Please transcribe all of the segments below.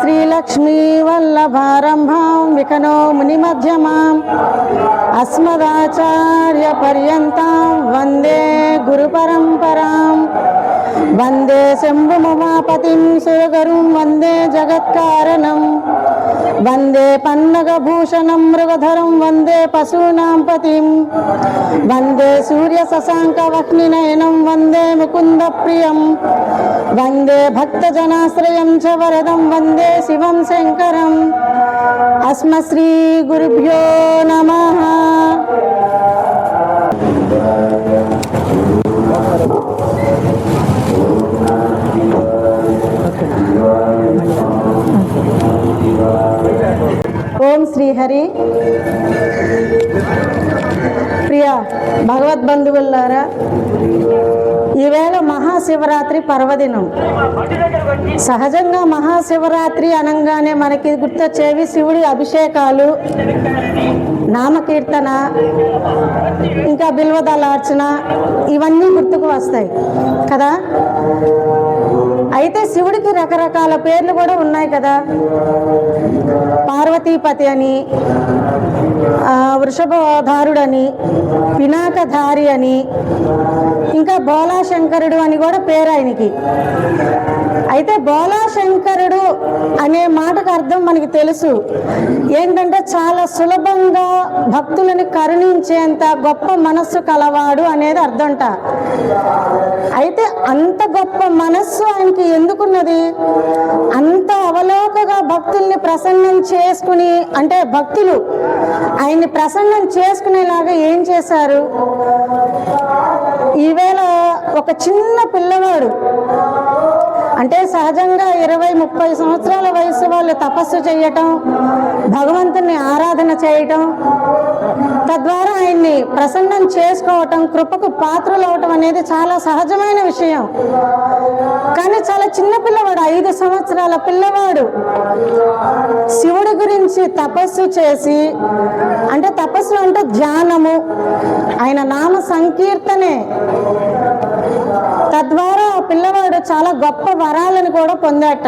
శ్రీలక్ష్మీ వల్లభారంభాం వికనో మునిమధ్యమాం అస్మదాచార్య పర్యంతం వందే గురు పరంపరాం వందే శంభుముమాపతిం సురగరుం వందే జగత్కారణం వందే పన్నగభూషణం మృగధరం వందే పశూనాం పతిం వందే సూర్య శశాంక వహ్నినయనం వందే ముకుంద ప్రియం వందే భక్తజనాశ్రయం చ వరదం వందే శివం శంకరం అస్మశ్రీ గురుభ్యో నమః. ఓం శ్రీహరి. ప్రియ భగవద్బంధువులారా, ఈవేళ మహాశివరాత్రి పర్వదినం. సహజంగా మహాశివరాత్రి అనగానే మనకి గుర్తొచ్చేవి శివుడి అభిషేకాలు, నామకీర్తన, ఇంకా బిల్వదళార్చన, ఇవన్నీ గుర్తుకు వస్తాయి కదా. అయితే శివుడికి రకరకాల పేర్లు కూడా ఉన్నాయి కదా. పార్వతీపతి అని, వృషభధారుడని, పినాకధారి అని, ఇంకా బోలాశంకరుడు అని కూడా పేరు ఆయనకి. అయితే బోలాశంకరుడు అనే మాటకు అర్థం మనకి తెలుసు ఏంటంటే చాలా సులభంగా భక్తులని కరుణించేంత గొప్ప మనస్సు కలవాడు అనేది అర్థంట. అయితే అంత గొప్ప మనస్సు ఆయనకి ఎందుకున్నది? అంత అవలోకగా భక్తుల్ని ప్రసన్నం చేసుకుని, అంటే భక్తులు ఆయన్ని ప్రసన్నం చేసుకునేలాగా ఏం చేశారు? ఈవేళ ఒక చిన్న పిల్లవాడు, అంటే సహజంగా 20-30 సంవత్సరాల వయసు వాళ్ళు తపస్సు చేయటం, భగవంతుని ఆరాధన చేయటం, తద్వారా ఆయన్ని ప్రసన్నం చేసుకోవటం, కృపకు పాత్రలు అవటం అనేది చాలా సహజమైన విషయం. కానీ చాలా చిన్న పిల్లవాడు, 5 సంవత్సరాల పిల్లవాడు శివుడి గురించి తపస్సు చేసి, అంటే తపస్సు అంటే ధ్యానము, ఆయన నామ సంకీర్తనే, తద్వారా ఆ పిల్లవాడు చాలా గొప్ప వరాలను కూడా పొందాట.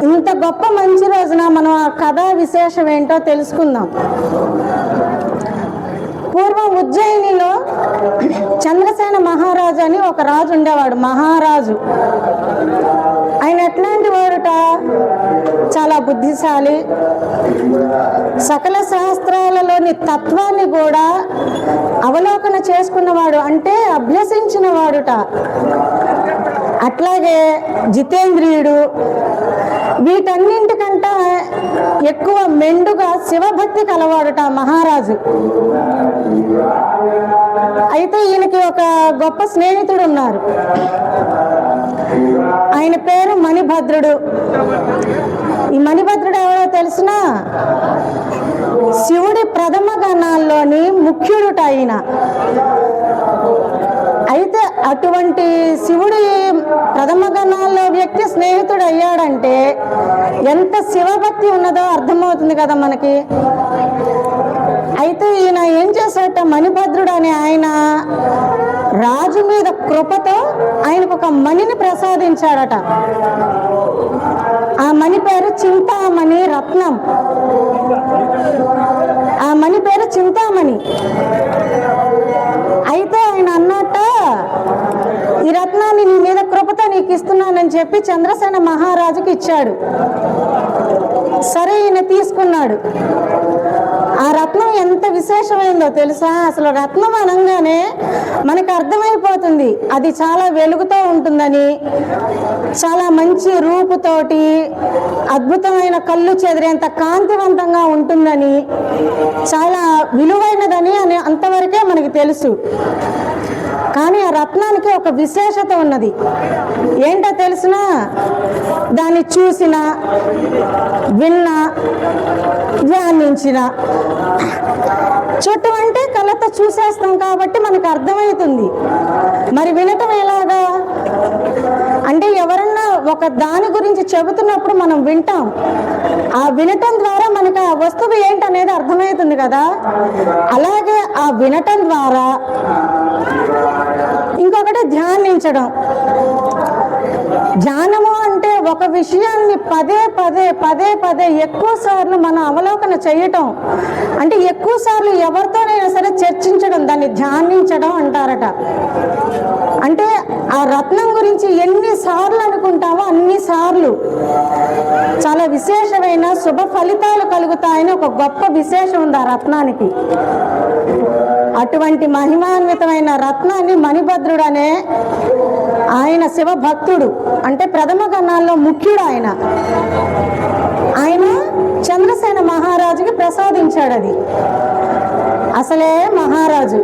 ఇంత గొప్ప మంచి రోజున మనం ఆ కథా విశేషం ఏంటో తెలుసుకుందాం. పూర్వం ఉజ్జయినిలో చంద్రసేన మహారాజు అని ఒక రాజు ఉండేవాడు. మహారాజు ఆయన ఎట్లాంటి వాడుట? చాలా బుద్ధిశాలి, సకల శాస్త్రాలలోని తత్వాన్ని కూడా అవలోకన చేసుకున్నవాడు, అంటే అభ్యసించిన వాడుట. అట్లాగే జితేంద్రియుడు. వీటన్నింటికంటే ఎక్కువ మెండుగా శివభక్తి కలవాడుట మహారాజు. అయితే ఈయనకి ఒక గొప్ప స్నేహితుడు ఉన్నారు. ఆయన పేరు మణిభద్రుడు. ఈ మణిభద్రుడు ఎవరో తెలిసినా? శివుడి ప్రథమ గణాల్లోని ముఖ్యుడుట ఆయన. అయితే అటువంటి శివుడి ప్రథమ గణాల్లో వ్యక్తి స్నేహితుడు అయ్యాడంటే ఎంత శివభక్తి ఉన్నదో అర్థమవుతుంది కదా మనకి. అయితే ఈయన ఏం చేశాడట? మణిభద్రుడు అనే ఆయన రాజు మీద కృపతో ఆయనకు ఒక మణిని ప్రసాదించాడట. ఆ మణి పేరు చింతామణి రత్నం. ఆ మణి పేరు చింతామణి. అయితే ఆయన అన్నట్ట, ఈ రత్నాన్ని నీ మీద కృపతో నీకు ఇస్తున్నానని చెప్పి చంద్రసేన మహారాజుకి ఇచ్చాడు. సరే, ఈయన తీసుకున్నాడు. ఆ రత్నం ఎంత విశేషమైందో తెలుసా? అసలు రత్నం అనగానే మనకు అర్థమైపోతుంది అది చాలా వెలుగుతో ఉంటుందని, చాలా మంచి రూపుతోటి, అద్భుతమైన కళ్ళు చెదిరేంత కాంతివంతంగా ఉంటుందని, చాలా విలువైనదని అని అంతవరకే మనకి తెలుసు. కానీ ఆ రత్నానికి ఒక విశేషత ఉన్నది. ఏంటో తెలిసినా? దాన్ని చూసినా, విన్నా, ధ్యానించిన, చుట్టూ అంటే కళ్ళతో చూసేస్తాం కాబట్టి మనకు అర్థమవుతుంది. మరి వినటం ఎలాగా? అంటే ఎవరన్నా ఒక దాని గురించి చెబుతున్నప్పుడు మనం వింటాం. ఆ వినటం ద్వారా మనకు ఆ వస్తువు ఏంటనేది అర్థమవుతుంది కదా. అలాగే ఆ వినటం ద్వారా ఇంకొకటి ధ్యానించడం. ధ్యానము అంటే ఒక విషయాన్ని పదే పదే పదే పదే ఎక్కువ సార్లు మనం అవలోకన చేయటం అంటే ఎక్కువ సార్లు ఎవరితోనైనా సరే చర్చించడం, దాన్ని ధ్యానించడం అంటారట. అంటే ఆ రత్నం గురించి ఎన్నిసార్లు అనుకుంటామో అన్నిసార్లు చాలా విశేషమైన శుభ ఫలితాలు కలుగుతాయని ఒక గొప్ప విశేషం ఉంది ఆ రత్నానికి. అటువంటి మహిమాన్వితమైన రత్నాన్ని మణిభద్రుడు అనే ఆయన శివ భక్తుడు, అంటే ప్రథమ గణాల్లో ముఖ్యుడు ఆయన. ఆయన చంద్రసేన మహారాజుకి ప్రసాదించాడు అది. అసలే మహారాజు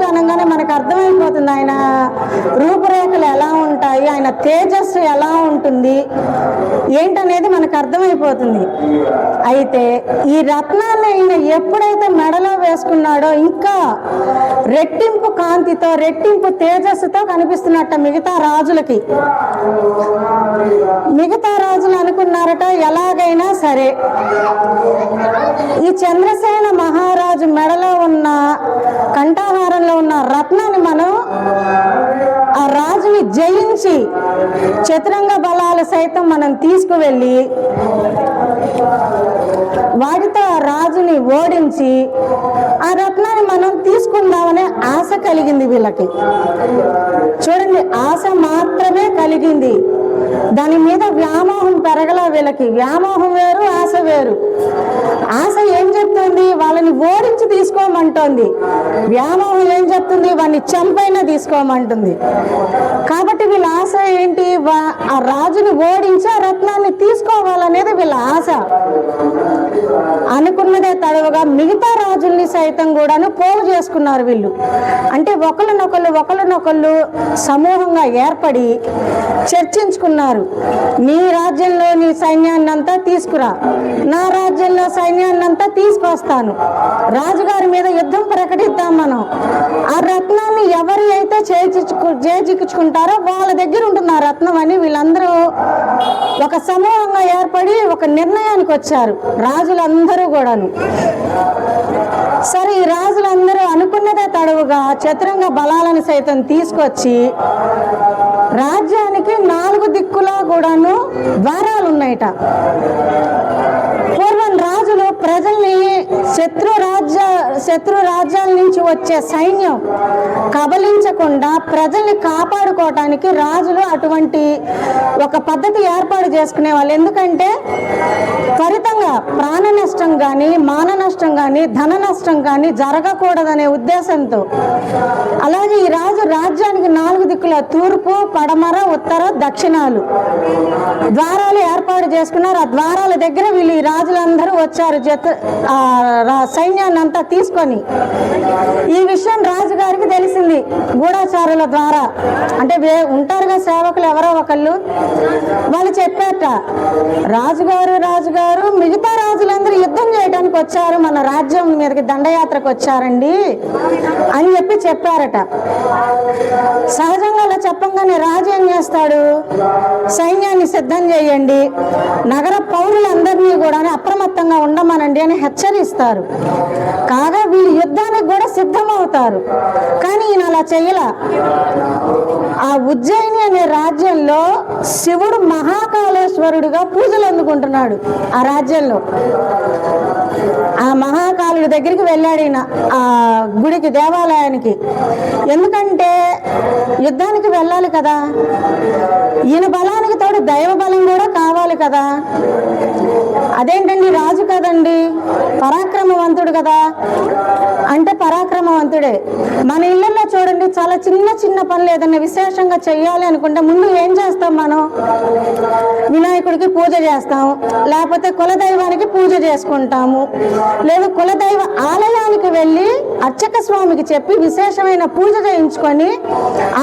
అనగానే మనకు అర్థమైపోతుంది ఆయన రూపురేఖలు ఎలా ఉంటాయి, ఆయన తేజస్సు ఎలా ఉంటుంది ఏంటనేది మనకు అర్థమైపోతుంది. అయితే ఈ రత్నాన్ని ఆయన ఎప్పుడైతే మెడలో వేసుకున్నాడో ఇంకా రెట్టింపు కాంతితో, రెట్టింపు తేజస్సుతో కనిపిస్తున్నట్ట మిగతా రాజులకి. మిగతా రాజులు అనుకున్నారట ఎలాగైనా సరే ఈ చంద్రసేన మహారాజు మెడలో ఉన్న కంఠాహారంలో ఉన్న రత్నాన్ని మనం ఆ రాజుని జయించి చతురంగ బలాలు సైతం మనం తీసుకువెళ్ళి వాటితో ఆ రాజుని ఓడించి ఆ రత్నాన్ని మనం తీసుకుందామనే ఆశ కలిగింది వీళ్ళకి. చూడండి, ఆశ మాత్రమే కలిగింది, దాని మీద వ్యామోహం పెరగల వీళ్ళకి. వ్యామోహం వేరు, ఆశ వేరు. ఆశ ఏం చెప్తుంది? వాళ్ళని ఓడించి తీసుకోమంటోంది. వ్యామోహం ఏం చెప్తుంది? వాడిని చంపైనా తీసుకోమంటుంది. కాబట్టి వీళ్ళ ఆశ ఏంటి? ఆ రాజుని ఓడించి ఆ రత్నాన్ని తీసుకోవాలనేది వీళ్ళ ఆశ. అనుకున్నదే తడవుగా మిగతా రాజుల్ని సైతం కూడాను పోగు చేసుకున్నారు వీళ్ళు. అంటే ఒకళ్ళనొకళ్ళు సమూహంగా ఏర్పడి చర్చించుకున్నారు. నీ రాజ్యంలో నీ సైన్యాన్ని అంతా తీసుకురా, నా రాజ్యంలో సైన్యాన్ని అంతా తీసుకొస్తాను, రాజుగారి మీద యుద్ధం ప్రకటిద్దాం మనం. ఆ రత్నాన్ని ఎవరు అయితే చేజిక్కించుకుంటారో వాళ్ళ దగ్గర ఉంటుంది ఆ రత్నం అని వీళ్ళందరూ ఒక సమూహంగా ఏర్పడి ఒక నిర్ణయానికి వచ్చారు, రాజులందరూ కూడాను. సరే, ఈ రాజులందరూ అనుకున్నదే తడవుగా చతురంగ బలాలను సైతం తీసుకొచ్చి రాజ్యానికి 4 దిక్కులా కూడాను ద్వారాలు ఉన్నాయట. పూర్వం రాజులు ప్రజల్ని శత్రు రాజ్యాల నుంచి వచ్చే సైన్యం కబలించకుండా ప్రజల్ని కాపాడుకోవటానికి రాజులు అటువంటి ఒక పద్ధతి ఏర్పాటు చేసుకునే వాళ్ళు. ఎందుకంటే త్వరితంగా ప్రాణ నష్టం కానీ, మాన నష్టం కానీ, ధన నష్టం కానీ జరగకూడదనే ఉద్దేశంతో. అలాగే ఈ రాజ్యానికి 4 దిక్కుల తూర్పు, పడమర, ఉత్తర, దక్షిణాలు ద్వారాలు ఏర్పాటు చేసుకున్నారు. ఆ ద్వారాల దగ్గర వీళ్ళు ఈ రాజులందరూ వచ్చారు సైన్యాన్ని అంతా తీసుకొని. ఈ విషయం రాజుగారికి తెలిసింది గూఢచారుల ద్వారా. అంటే ఉంటారుగా సేవకులు ఎవరో ఒకళ్ళు, వాళ్ళు చెప్పారట, రాజుగారు మిగతా రాజులందరూ యుద్ధం చేయడానికి వచ్చారు, మన రాజ్యం మీదకి దండయాత్రకు వచ్చారండి అని చెప్పారట. సహజంగా అలా చెప్పంగానే రాజు ఏం చేస్తాడు? సైన్యాన్ని సిద్ధం చేయండి, నగర పౌరులందరినీ కూడా అప్రమత్తంగా ఉండమనండి అని హెచ్చరిస్తారు. కాగా వీళ్ళు యుద్ధానికి కూడా సిద్ధమవుతారు. కానీ ఈయన అలా చెయ్యలా. ఆ ఉజ్జయిని అనే రాజ్యంలో శివుడు మహాకాళేశ్వరుడుగా పూజలు అందుకుంటున్నాడు. ఆ రాజ్యంలో ఆ మహాకాళుడి దగ్గరికి వెళ్ళాడు ఈయన, ఆ గుడికి, దేవాలయానికి. ఎందుకంటే యుద్ధానికి వెళ్ళాలి కదా, ఈయన బలానికి తోడు దైవ బలం కూడా కావాలి కదా. అదేంటండి, రాజు కదండి, పరాక్రమవంతుడు కదా అంటే పరాక్రమవంతుడే. మన ఇళ్ళల్లో చూడండి, చాలా చిన్న పనులు ఏదైనా విశేషంగా చెయ్యాలి అనుకుంటే ముందు ఏం చేస్తాం? మనం వినాయకుడికి పూజ చేస్తాం, లేకపోతే కులదైవానికి పూజ చేసుకుంటాము, లేదు కులదైవ ఆలయానికి వెళ్ళి అర్చక స్వామికి చెప్పి విశేషమైన పూజ చేయించుకొని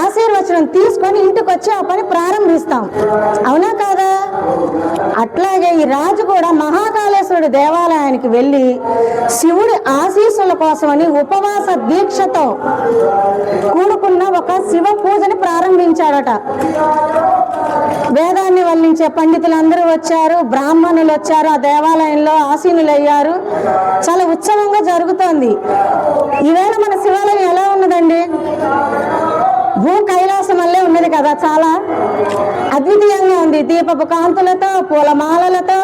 ఆశీర్వచనం తీసుకొని ఇంటికి వచ్చి ఆ పని ప్రారంభిస్తాం. అవునా కాదా? అట్లాగే ఈ రాజు కూడా మహాకాళేశ్వరుడు దేవాలయానికి వెళ్ళి శివుడి ఆశీస్సుల కోసమని ఉపవాస దీక్షతో కూడుకున్న ఒక శివ పూజని ప్రారంభించాడట. వేదాన్ని వల్లించే పండితులందరూ వచ్చారు, బ్రాహ్మణులు వచ్చారు, ఆ దేవాలయంలో ఆసీనులయ్యారు. చాలా ఉత్సవంగా జరుగుతోంది. ఈవేళ మన శివాలయం ఎలా ఉన్నదండి? భూ కైలాసం వల్లే ఉన్నది కదా, చాలా అద్వితీయంగా ఉంది. దీపపు కాంతులతో, పూలమాలలతో,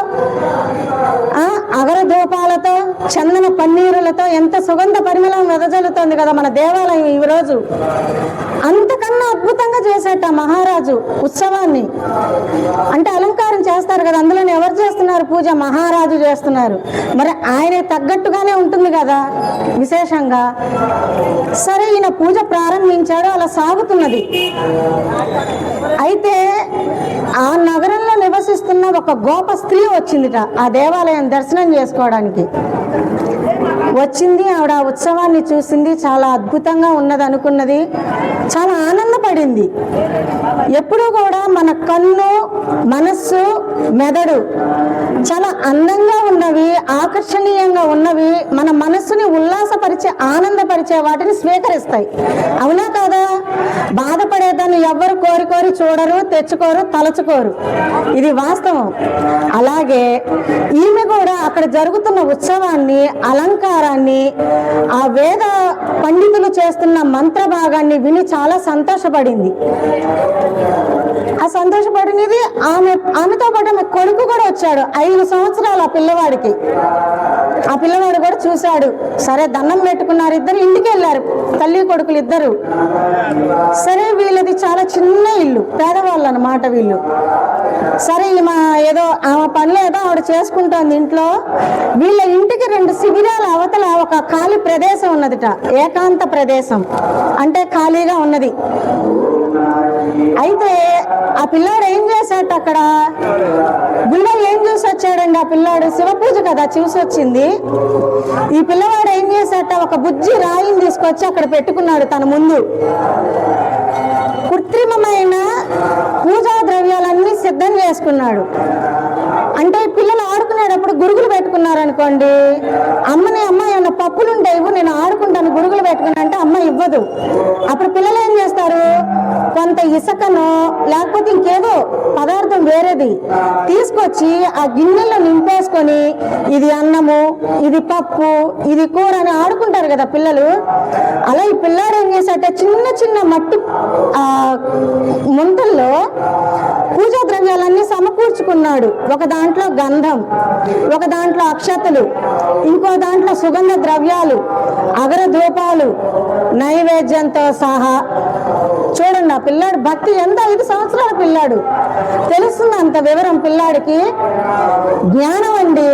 అగరధూపాలతో, చందన పన్నీరులతో ఎంత సుగంధ పరిమళం వెదజల్లుతోంది కదా మన దేవాలయం ఈ రోజు. అంతకన్నా అద్భుతంగా చేసేట మహారాజు ఉత్సవాన్ని. అంటే అలంకారం చేస్తారు కదా, అందులో ఎవరు చేస్తున్నారు పూజ? మహారాజు చేస్తున్నారు. మరి ఆయన తగ్గట్టుగానే ఉంటుంది కదా విశేషంగా. సరే, ఈయన పూజ ప్రారంభించాడు, అలా సాగుతున్నది. అయితే ఆ నగరంలో నివసిస్తున్న ఒక గొప్ప స్త్రీ వచ్చిందిట ఆ దేవాలయం దర్శనం చేసుకోవడానికి. వచ్చింది ఆవిడ, ఆ ఉత్సవాన్ని చూసింది, చాలా అద్భుతంగా ఉన్నది అనుకున్నది, చాలా ఆనందపడింది. ఎప్పుడూ కూడా మన కన్ను, మనస్సు, మెదడు చాలా అందంగా ఉన్నవి, ఆకర్షణీయంగా ఉన్నవి, మన మనస్సుని ఉల్లాసపరిచే, ఆనందపరిచే వాటిని స్వీకరిస్తాయి. అవునా కాదా? బాధపడేదాన్ని ఎవ్వరు కోరి కోరి చూడరు, తెచ్చుకోరు, తలచుకోరు. ఇది వాస్తవం. అలాగే ఈమె కూడా అక్కడ జరుగుతున్న ఉత్సవాన్ని, అలంకారాన్ని, ఆ వేద పండితులు చేస్తున్న మంత్ర భాగాన్ని విని చాలా సంతోషపడింది. ఆ సంతోషపడినది ఆమెతో పాటు ఆమె కొడుకు కూడా వచ్చాడు, 5 సంవత్సరాలు ఆ పిల్లవాడికి. ఆ పిల్లవాడు కూడా చూశాడు. సరే, దండం పెట్టుకున్నారు, ఇద్దరు ఇంటికి వెళ్ళారు, తల్లి కొడుకులు ఇద్దరు. సరే, వీళ్ళది చాలా చిన్న ఇల్లు, పేదవాళ్ళు అన్నమాట వీళ్ళు. సరే, ఈమె ఏదో ఆమె పనులు ఏదో ఆవిడ చేసుకుంటోంది ఇంట్లో. వీళ్ళ ఇంటికి 2 శిబిరాల అవతల ఒక ఖాళీ ప్రదేశం ఉన్నదిట, ఏకాంత ప్రదేశం, అంటే ఖాళీగా ఉన్నది. అయితే ఆ పిల్లాడు ఏం చేశాడు అక్కడ? గుళ్ళో ఏం చూసి వచ్చాడండి ఆ పిల్లాడు? శివ పూజ కదా చూసి వచ్చింది. ఈ పిల్లవాడు ఏం చేశాట? ఒక బుజ్జి రాయిని తీసుకొచ్చి అక్కడ పెట్టుకున్నాడు తన ముందు. కృత్రిమమైన పూజా ద్రవ్యాలన్నీ సిద్ధం చేసుకున్నాడు. అంటే పిల్లలు ఆడుకునేటప్పుడు గురుగులు పెట్టుకున్నారు అనుకోండి, అమ్మ ఏమన్నా పప్పులుంటే ఇవ్వు, నేను ఆడుకుంటాను, గురుగులు పెట్టుకున్నా అంటే అమ్మ ఇవ్వదు. అప్పుడు పిల్లలు ఏం చేస్తారు? కొంత ఇసుకను లేకపోతే ఇంకేదో పదార్థం వేరేది తీసుకొచ్చి ఆ గిన్నెలో నింపేసుకొని, ఇది అన్నము, ఇది పప్పు, ఇది కూర అని ఆడుకుంటారు కదా పిల్లలు. అలా ఈ పిల్లాడు ఏం చేశాట? చిన్న చిన్న మట్టి ముంతల్లో పూజా ద్రవ్యాలన్నీ సమకూర్చుకున్నాడు. ఒక దాంట్లో గంధం, ఒక దాంట్లో అక్షతలు, ఇంకో దాంట్లో సుగంధ ద్రవ్యాలు, అగరధూపాలు, నైవేద్యంతో సహా. చూడండి ఆ పిల్లాడు భక్తి ఎంత! 5 సంవత్సరాల పిల్లాడు, తెలుస్తుంది అంత వివరం పిల్లాడికి. జ్ఞానం అండి,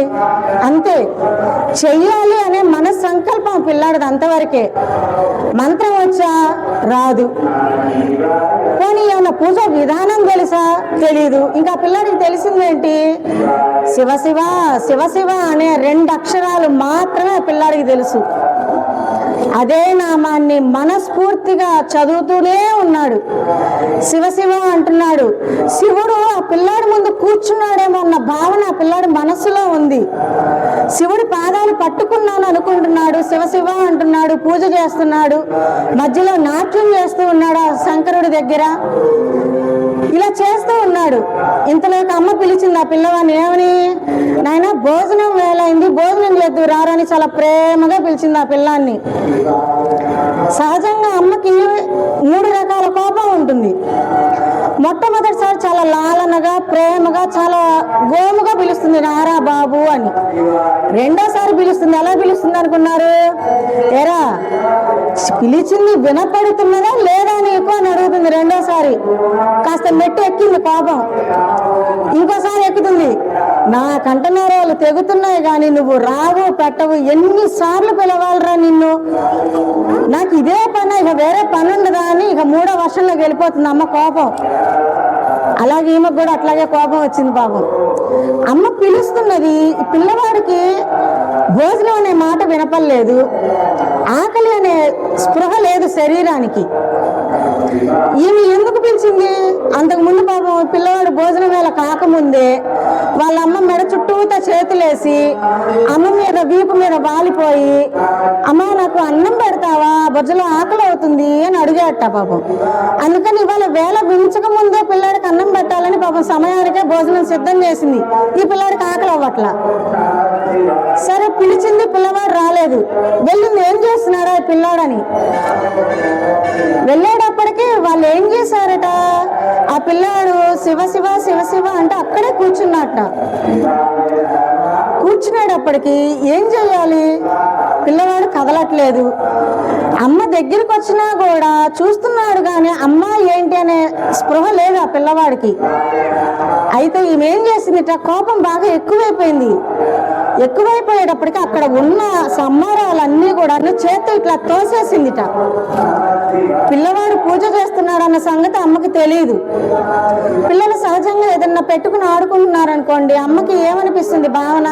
అంతే. చెయ్యాలి అనే మన సంకల్పం పిల్లాడిది అంతవరకే. మంత్రం వచ్చా? రాదు. కానీ ఏమన్నా పూజ విధానం తెలుసా? తెలీదు. ఇంకా పిల్లాడికి తెలిసిందేంటి? శివ శివ శివ శివ అనే 2 అక్షరాలు మాత్రమే పిల్లాడికి తెలుసు. అదే నామాన్ని మనస్ఫూర్తిగా చదువుతూనే ఉన్నాడు. శివ శివ అంటున్నాడు. శివుడు ఆ పిల్లాడి ముందు కూర్చున్నాడేమో అన్న భావన ఆ పిల్లాడి మనస్సులో ఉంది. శివుడి పాదాలు పట్టుకున్నాను అనుకుంటున్నాడు, శివ శివ అంటున్నాడు, పూజ చేస్తున్నాడు, మధ్యలో నాట్యం చేస్తూ ఉన్నాడు ఆ శంకరుడి దగ్గర. ఇలా చేస్తూ ఉన్నాడు. ఇంతలోకి అమ్మ పిలిచింది ఆ పిల్లవాడిని. ఏమని? నాయన భోజనం వేళైంది, భోజనం చేద్దు రారని చాలా ప్రేమగా పిలిచింది ఆ పిల్లాన్ని. సహజంగా అమ్మకి 3 రకాల కోపం ఉంటుంది. మొట్టమొదటిసారి చాలా లాలనగా, ప్రేమగా, చాలా గోముగా పిలుస్తుంది, నారా బాబు అని. రెండోసారి పిలుస్తుంది. ఎలా పిలుస్తుంది అనుకున్నారు? ఎరా పిలిచింది వినపడుతున్నదా లేదా నీకు అని అడుగుతుంది. రెండోసారి కాస్త మెట్టు ఎక్కింది కోపం. ఇంకోసారి ఎక్కుతుంది. నా కంటనరాలు తెగుతున్నాయి కానీ నువ్వు రావు పెట్టవు, ఎన్నిసార్లు పిలవాలరా నిన్ను, నాకు ఇదే పని, ఇక వేరే పని ఉండదా అని ఇక 3వ వర్షంలోకి వెళ్ళిపోతుంది అమ్మ కోపం. అలాగే ఈమెకు కూడా అట్లాగే కోపం వచ్చింది పాపం. అమ్మ పిలుస్తున్నది, పిల్లవాడికి భోజనం అనే మాట వినపడలేదు, ఆకలి అనే స్పృహ లేదు శరీరానికి. ఈమె ఎందుకు పిలిచింది? అంతకు ముందు పాపం పిల్లవాడు భోజనం వేళ కాకముందే వాళ్ళ అమ్మ మెడ చుట్టూతా చేతులేసి అమ్మ మీద వీపు మీద వాలిపోయి, అమ్మ నాకు అన్నం పెడతావా, బొజ్జలో ఆకలి అవుతుంది అని అడిగాట పాపం. అందుకని ఇవాళ వేళ వించక ముందే పిల్లాడికి అన్నం పెట్టాలని పాపం సమయానికే భోజనం సిద్ధం చేసింది. ఈ పిల్లాడికి ఆకలి అవ్వట్లా. సరే పిలిచింది, పిల్లవాడు రాలేదు. వెళ్ళింది, ఏం చేస్తున్నాడా ఈ పిల్లాడని. వెళ్ళేటప్పటికి అప్పటికే వాళ్ళు ఏం చేశారట, ఆ పిల్లాడు శివ శివ శివ శివ అంటే అక్కడే కూర్చున్నట్ట. కూర్చునేటప్పటికి ఏం చేయాలి, పిల్లవాడు కదలట్లేదు. అమ్మ దగ్గరికి వచ్చినా కూడా చూస్తున్నాడు కానీ అమ్మ ఏంటి అనే స్పృహ లేదు ఆ పిల్లవాడికి. అయితే ఈమెం చేసిందిట, కోపం బాగా ఎక్కువైపోయింది. ఎక్కువైపోయేటప్పటికి అక్కడ ఉన్న సంహారాలన్నీ కూడా చేత్తో ఇట్లా తోసేసిందిట. పిల్లవాడు పూజ చేస్తున్నాడు అన్న సంగతి అమ్మకి తెలియదు. పిల్లలు సహజంగా ఏదన్నా పెట్టుకుని ఆడుకుంటున్నారనుకోండి, అమ్మకి ఏమనిపిస్తుంది భావన,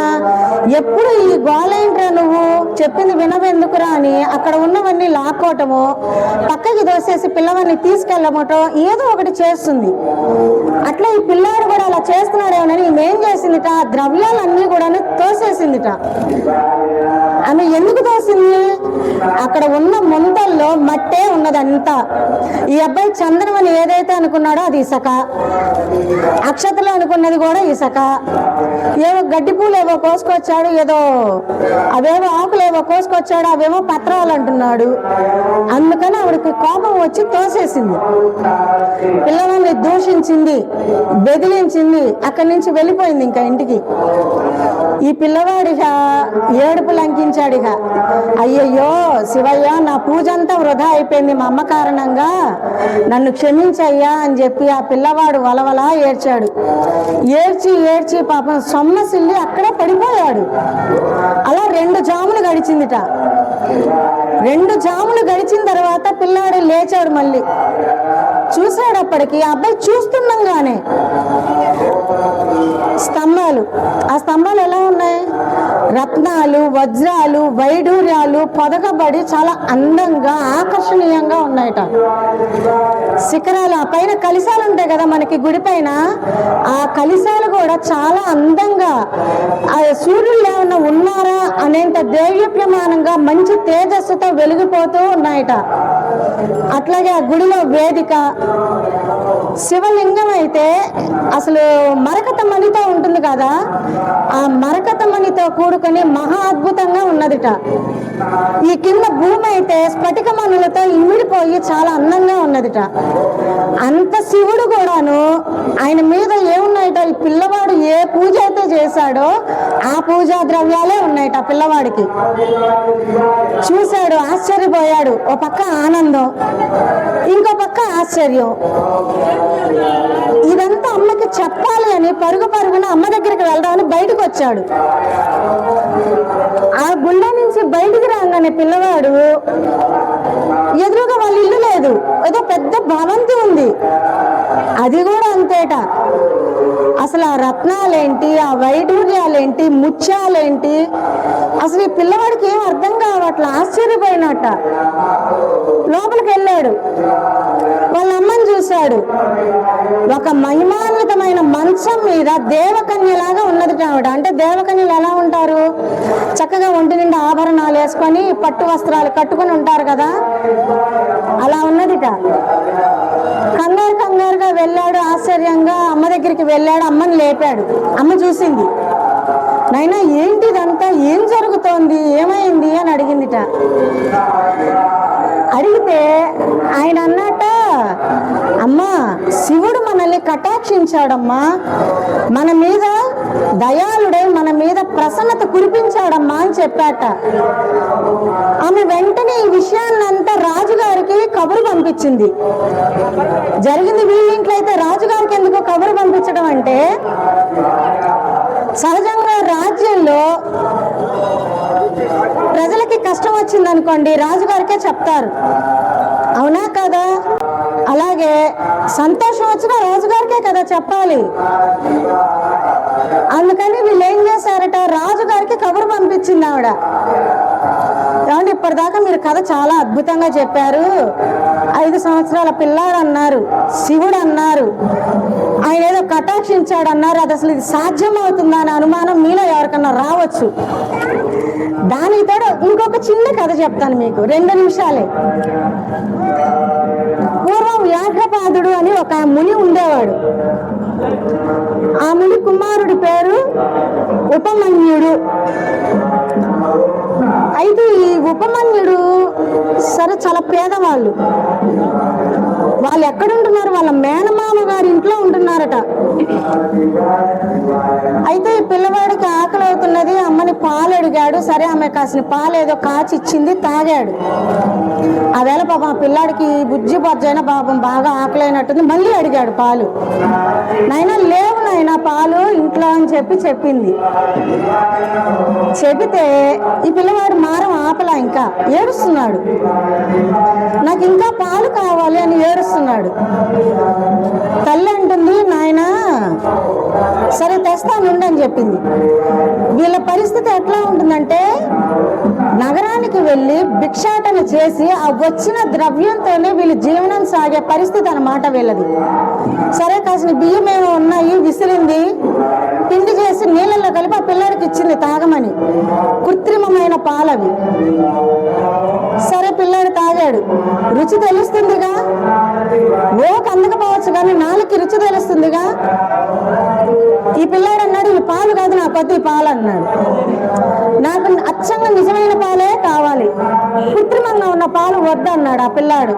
ఎప్పుడు ఈ గోలేంట్రా నువ్వు చెప్పింది వినవెందుకురా అని అక్కడ ఉన్నవన్నీ లాక్కోవటము, పక్కకి దోసేసి పిల్లవాడిని తీసుకెళ్ళమటం ఏదో ఒకటి చేస్తుంది. అట్లా ఈ పిల్లాడు కూడా అలా చేస్తున్నాడేమోనని ఈమెం చేసిందిట, ద్రవ్యాలన్నీ కూడా తోసేసిందిట. ఆమె ఎందుకు తోసింది, అక్కడ ఉన్న ముందల్లో మట్టే ఉన్నదంతా. ఈ అబ్బాయి చందనం అని ఏదైతే అనుకున్నాడో అది ఇసక, అక్షతలు అనుకున్నది కూడా ఇసక, ఏవో గడ్డి పూలు ఏవో కోసుకొచ్చాడు, ఏదో అవేవో ఆకులు ఏవో కోసుకొచ్చాడు, అవేమో పత్రాలు అంటున్నాడు. అందుకని ఆవిడకి కోపం వచ్చి తోసేసింది. పిల్లవాడిని దూషించింది, బెదిరించింది, అక్కడి నుంచి వెళ్ళిపోయింది ఇంకా ఇంటికి. ఈ పిల్లవాడిగా ఏడుపు లంకించాడిగా, అయ్యయ్యో శివయ్య నా పూజ అంతా వృధా అయిపోయింది మా అమ్మ కారణంగా, నన్ను క్షమించయ్యా అని చెప్పి ఆ పిల్లవాడు వలవలా ఏడ్చాడు. ఏడ్చి ఏడ్చి పాపం సొమ్మసిల్లి అక్కడే పడిపోయాడు. అలా 2 జాములు గడిచిందిట. 2 జాములు గడిచిన తర్వాత పిల్లాడు లేచాడు. మళ్ళీ చూసాడప్పటికి ఆ అబ్బాయి చూస్తుండగానే స్తంభాలు, ఆ స్తంభాలు ఎలా ఉన్నాయి, రత్నాలు వజ్రాలు వైడూర్యాలు పొదగబడి చాలా అందంగా ఆకర్షణీయంగా ఉన్నాయట. శిఖరాలు, ఆ పైన కలిశాలు ఉంటాయి కదా మనకి గుడి పైన, ఆ కలిశాలు కూడా చాలా అందంగా ఆ సూర్యులు ఏమన్నా ఉన్నారా అనేంత దేవ్యప్యమానంగా మంచి తేజస్సుతో వెలిగిపోతూ ఉన్నాయట. అట్లాగే ఆ గుడిలో వేదిక, శివలింగం అయితే అసలు మరకత మణితో ఉంటుంది కదా, ఆ మరకత మణితో కూడుకొని మహా అద్భుతంగా ఉన్నదిట. ఈ కింద భూమి అయితే స్ఫటిక మణులతో ఇమిడిపోయి చాలా అందంగా ఉన్నదిట. అంత శివుడు కూడాను ఆయన మీద ఏమున్నాయట, ఈ పిల్లవాడు ఏ పూజ అయితే చేశాడో ఆ పూజా ద్రవ్యాలే ఉన్నాయట పిల్లవాడికి. చూశాడు, ఆశ్చర్యపోయాడు. ఓ పక్క ఆనందం, ఇంకో పక్క ఆశ్చర్యం. ఇదంతా అమ్మకి చెప్పాలి అని పరుగు పరుగున అమ్మ దగ్గరికి వెళ్దామని బయటకు వచ్చాడు. ఆ గుళ్ళ నుంచి బయటికి రాగానే పిల్లవాడు ఎదురుగా వాళ్ళ ఇల్లు లేదు, ఏదో పెద్ద భవంతి ఉంది, అది కూడా అంతేట. అసలు ఆ రత్నాలేంటి, ఆ వైడూర్యాలేంటి, ముత్యాలేంటి, అసలు ఈ పిల్లవాడికి ఏం అర్థం కావట్లా, ఆశ్చర్యపోయినట్ట. లోపలికి వెళ్ళాడు, వాళ్ళ అమ్మని చూశాడు. ఒక మహిమాన్వితమైన మంచం మీద దేవకన్యలాగా ఉన్నది ఆవిడ. అంటే దేవకన్యలు ఎలా ఉంటారు, చక్కగా ఒంటి నిండా ఆభరణాలు వేసుకొని పట్టు వస్త్రాలు కట్టుకొని ఉంటారు కదా, అలా ఉన్నదిట. కంగారు కంగారుగా వెళ్ళాడు, ఆశ్చర్యంగా అమ్మ దగ్గరికి వెళ్ళాడు, అమ్మని లేపాడు. అమ్మ చూసింది, నైనా ఏంటిదంతా, ఏం జరుగుతోంది, ఏమైంది అని అడిగిందిట. అడిగితే ఆయన అన్నట, అమ్మా శివుడు మనల్ని కటాక్షించాడమ్మా, మన మీద దయాళుడే, మన మీద ప్రసన్నత కురిపించాడమ్మా అని చెప్పాట. ఆమె వెంటనే ఈ విషయాన్నంతా రాజుగారికి కబురు పంపించింది. జరిగింది వీళ్ళింట్లో అయితే రాజుగారికి ఎందుకు కబురు పంపించడం అంటే, సహజంగా రాజ్యంలో ప్రజలకి కష్టం వచ్చింది అనుకోండి రాజుగారికే చెప్తారు, అవునా కదా? అలాగే సంతోషం వచ్చినా రాజుగారికే కదా చెప్పాలి. అందుకని వీళ్ళు ఏం చేశారట, రాజుగారికి కబురు పంపించింది ఆవిడ. ఏమంటే ఇప్పటిదాకా మీరు కథ చాలా అద్భుతంగా చెప్పారు, 5 సంవత్సరాల పిల్లాడు అన్నారు, శివుడు అన్నారు, ఆయన ఏదో కటాక్షించాడు అన్నారు, అది అసలు ఇది సాధ్యం అవుతుందా అనే అనుమానం మీలో ఎవరికన్నా రావచ్చు. దానికి తోడు ఇంకొక చిన్న కథ చెప్తాను మీకు, 2 నిమిషాలే. పూర్వం వ్యాఘ్రపాదుడు అని ఒక ముని ఉండేవాడు. ఆ ముని కుమారుడి పేరు ఉపమన్యుడు. అయితే ఈ ఉపమన్యుడు సరే చాలా పేదవాళ్ళు. వాళ్ళు ఎక్కడుంటున్నారు? వాళ్ళ మేనమామ గారి ఇంట్లో ఉంటున్నారట. అయితే ఈ పిల్లవాడికి ఆకలి అవుతున్నది, అమ్మని పాలు అడిగాడు. సరే ఆమె కాసిన పాలు ఏదో కాచి ఇచ్చింది, తాగాడు. ఆవేళ పాపం ఆ పిల్లాడికి బుజ్జి బొజ్జైన పాపం బాగా ఆకలి అయినట్టుంది. మళ్ళీ అడిగాడు పాలు. నాయనా లేవు నాయనా పాలు ఇంట్లో అని చెప్పింది. చెబితే ఈ పిల్లవాడు మారం ఆపలా, ఇంకా ఏడుస్తున్నాడు. నాకు ఇంకా పాలు కావాలి అని ఏడుస్తున్నాడు. తల్లి అంటుంది, నాయనా సరే తెస్తానుండి అని చెప్పింది. వీళ్ళ పరిస్థితి ఎట్లా ఉంటుందంటే, నగరానికి వెళ్ళి భిక్షాటన చేసి ఆ వచ్చిన ద్రవ్యంతోనే వీళ్ళు జీవనం సాగే పరిస్థితి అన్నమాట వీళ్ళది. సరే కాసిన బియ్యం ఏమో ఉన్నాయి, విసిరింది, పిండి చేసి నీళ్ళల్లో కలిపి ఆ పిల్లడికి ఇచ్చింది తాగమని. కృత్రిమమైన పాలవి. సరే పిల్లాడు తాగాడు. రుచి తెలుస్తుందిగా, అందకపోవచ్చు కానీ నాలుగుకి రుచి తెలుస్తుందిగా. ఈ పిల్లాడు అన్నాడు, ఈ పాలు కాదు నా కొద్ది పాలు అన్నాడు. నాకు అచ్చంగా నిజమైన పాలే కావాలి, కృత్రిమంగా ఉన్న పాలు వద్దన్నాడు ఆ పిల్లాడు.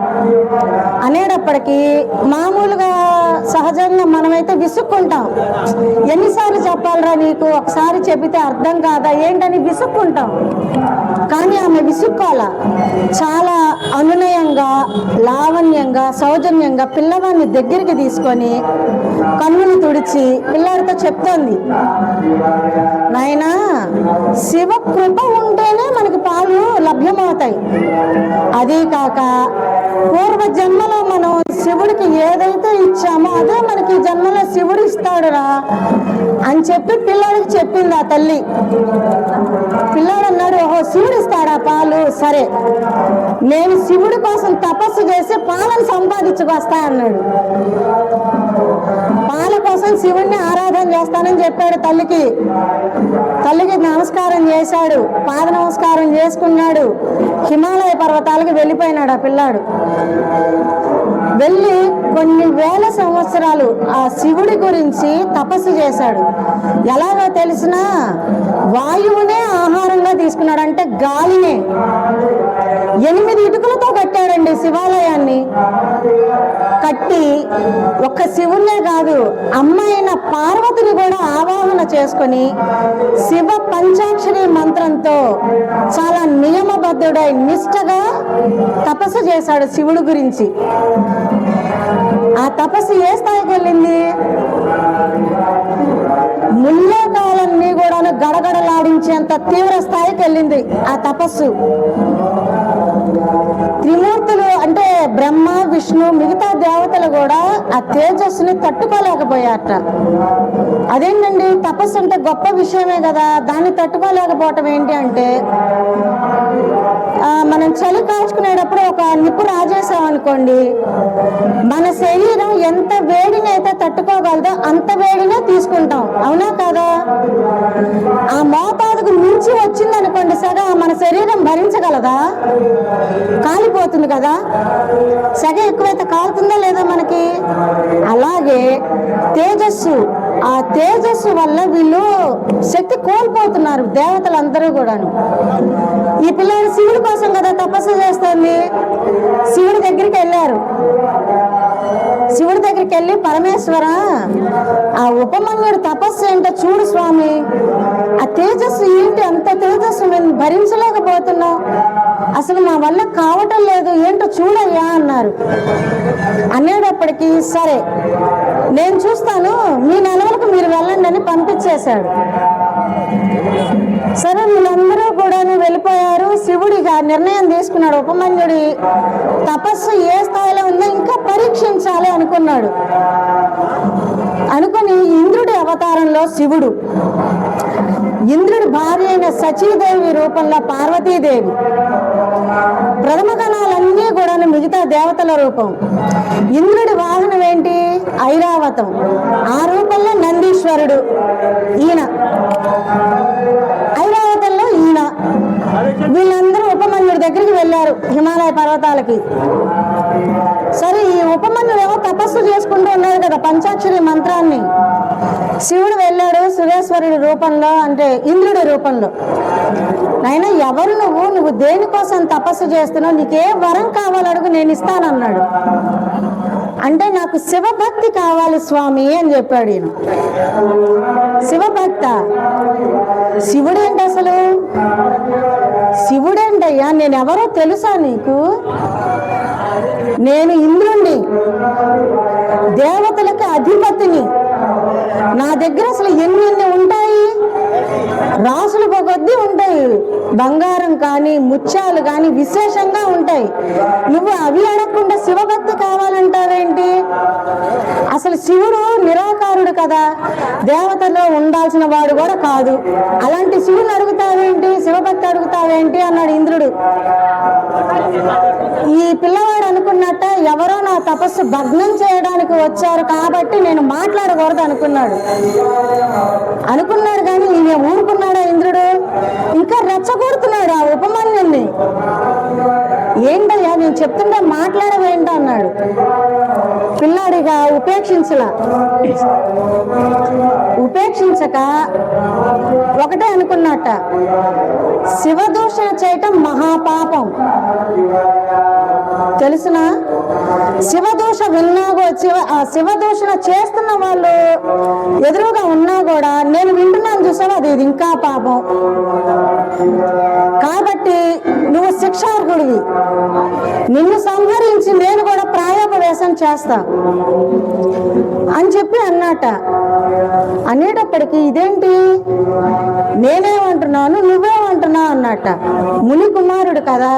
అనేటప్పటికీ మామూలుగా సహజంగా మనమైతే విసుక్కుంటాం. ఎన్నిసార్లు చెప్పాలరా నీకు, ఒకసారి చెబితే అర్థం కాదా ఏంటని విసుక్కుంటాం. కానీ ఆమె విసుక్కోవాల, చాలా అనునయంగా, లావణ్యంగా, సౌజన్యంగా పిల్లవాడిని దగ్గరికి తీసుకొని కన్నులు తుడిచి పిల్లాడితో చెప్తోంది, నాయనా శివ కృప ఉంటేనే మనకి పాలు లభ్యమవుతాయి. అదీ కాక పూర్వ జన్మలో మనం శివుడికి ఏదైతే ఇచ్చామో అదే మనకి ఈ జన్మలో శివుడు ఇస్తాడురా అని చెప్పి పిల్లాడికి చెప్పింది ఆ తల్లి. పిల్లాడు అన్నాడు, ఓహో శివుడు ఇస్తాడా పాలు, సరే నేను శివుడి కోసం తపస్సు చేసి పాలను సంపాదించుకొస్తా అన్నాడు. పాల కోసం శివుడిని ఆరాధన చేస్తానని చెప్పాడు తల్లికి. తల్లికి నమస్కారం చేశాడు, పాద నమస్కారం చేసుకున్నాడు. హిమాలయ పర్వతాలకు వెళ్ళిపోయినాడు ఆ పిల్లాడు. వెళ్ళి కొన్ని వేల సంవత్సరాలు ఆ శివుడి గురించి తపస్సు చేశాడు. ఎలాగో తెలిసినా వాయువునే ఆహారంగా తీసుకున్నాడు, అంటే గాలినే. 8 ఇటుకలతో కట్టాడండి శివాలయాన్ని. కట్టి ఒక్క శివుణ్ణే కాదు, అమ్మాయిన పార్వతిని కూడా ఆవాహన చేసుకొని శివ పంచాక్షరి మంత్రంతో చాలా నియమబద్ధుడై నిష్ఠగా తపస్సు చేశాడు శివుడి గురించి. ఆ తపస్సు ఏ స్థాయికి వెళ్ళింది? ముల్లోకాలన్నీ కూడా గడగడలాడించేంత తీవ్ర స్థాయికి వెళ్ళింది ఆ తపస్సు. త్రిమూర్తులు అంటే బ్రహ్మ, విష్ణు, మిగతా దేవతలు కూడా ఆ తేజస్సుని తట్టుకోలేకపోయారట. అదేంటండి, తపస్సు అంటే గొప్ప విషయమే కదా, దాన్ని తట్టుకోలేకపోవటం ఏంటి అంటే, మనం చలి కాచుకునేటప్పుడు ఒక నిప్పు రాజేసామనుకోండి, మన శరీరం ఎంత వేడిని అయితే తట్టుకోగలదో అంత వేడినే తీసుకుంటాం, అవునా కదా? ఆ మోతాదుకు మించి వచ్చింది అనుకోండి సగ, మన శరీరం భరించగలదా? కాలిపోతుంది కదా. సగ ఎక్కువైతే కాలుతుందా లేదా మనకి? అలాగే తేజస్సు, ఆ తేజస్సు వల్ల వీళ్ళు శక్తి కోల్పోతున్నారు దేవతలందరూ కూడాను. ఈ పిల్లలు శివుడి కోసం కదా తపస్సు చేస్తుంది. శివుడి దగ్గరికి వెళ్ళారు. శివుడి దగ్గరికి వెళ్ళి, పరమేశ్వర ఆ ఉపమన్యుడు తపస్సు ఏంటో చూడు స్వామి, ఆ తేజస్సు ఏంటి, అంత తేజస్సు మేము భరించలేకపోతున్నాం, అసలు మా వల్ల కావటం లేదు, ఏంటో చూడయ్యా అన్నారు. అనేటప్పటికీ సరే నేను చూస్తాను, మీ నెలలకు మీరు వెళ్ళండి అని పంపించేశాడు. సరే వీళ్ళందరూ కూడా వెళ్ళిపోయారు. శివుడిగా నిర్ణయం తీసుకున్నాడు, ఉపమన్యుడి తపస్సు ఏ స్థాయిలో ఉందో ఇంకా పరీక్షించాలి అనుకున్నాడు. అనుకుని ఇంద్రుడి అవతారంలో శివుడు, ఇంద్రుడి భార్య అయిన సచీదేవి రూపంలో పార్వతీదేవి, ప్రథమ గణాలన్నీ కూడా మిగతా దేవతల రూపం. ఇంద్రుడి వాహనం ఏంటి? ఐరావతం. ఆ రూపంలో నందీశ్వరుడు, ఈయన ఐరావతంలో ఈయన. వీళ్ళందరూ ఉపమన్యుడి దగ్గరికి వెళ్ళారు హిమాలయ పర్వతాలకి. సరే ఈ ఉపమన్యుడు ఏమో తపస్సు చేసుకుంటూ ఉన్నాడు కదా పంచాక్షరి మంత్రాన్ని. శివుడు వెళ్ళాడు సురేశ్వరుడి రూపంలో, అంటే ఇంద్రుడి రూపంలో. నాయనా ఎవరు నువ్వు దేనికోసం తపస్సు చేస్తున్నావు, నీకే వరం కావాలడుగు నేను ఇస్తానన్నాడు. అంటే నాకు శివభక్తి కావాలి స్వామి అని చెప్పాడు ఈయన. శివభక్త, శివుడేంటి అసలు? శివుడేంటయ్యా? నేను ఎవరో తెలుసా నీకు? నేను ఇంద్రుణ్ణి, దేవతలకు అధిపతిని. నా దగ్గర అసలు ఎన్ని ఉంటాయి, రాసులు కొద్ది ఉంటాయి, బంగారం కానీ ముత్యాలు కానీ విశేషంగా ఉంటాయి. నువ్వు అవి అడగకుండా శివభక్తి కావాలంటావేంటి? అసలు శివుడు నిరాకారుడు కదా, దేవతలో ఉండాల్సిన వాడు కూడా కాదు. అలాంటి శివుని అడుగుతావేంటి, శివభక్తి అడుగుతావేంటి అన్నాడు ఇంద్రుడు. ఈ పిల్లవాడు అనుకున్నట్ట ఎవరో నా తపస్సు భగ్నం చేయడానికి వచ్చారు కాబట్టి నేను మాట్లాడకూడదు అనుకున్నాడు కానీ ఈయన ఊరుకున్నాడా ఇంద్రుడు? ఇంకా రెచ్చగొడుతున్నాడు ఆ ఉపమన్యుణ్ణి. ఏంటయ్యా నేను చెప్తుంటే మాట్లాడవేంట అన్నాడు. పిల్లాడిగా ఉపేక్షించక ఒకటే అనుకున్నట్ట, శివదూషణ చేయటం మహాపాపం. తెలుసునా? శివదూషణ చేస్తున్న వాళ్ళు ఎదురుగా ఉన్నా కూడా నేను వింటున్నాను చూసావా, అది ఇంకా పాపం. కాబట్టి నువ్వు శిక్షార్హుడివి, నిన్ను సంహరించి నేను కూడా ప్రాయోపవేశం చేస్తా అని చెప్పి అన్నట. అనేటప్పటికీ ఇదేంటి, నేనేమంటున్నాను నువ్వేమంటున్నావు అన్నట. ముని కుమారుడు కదా,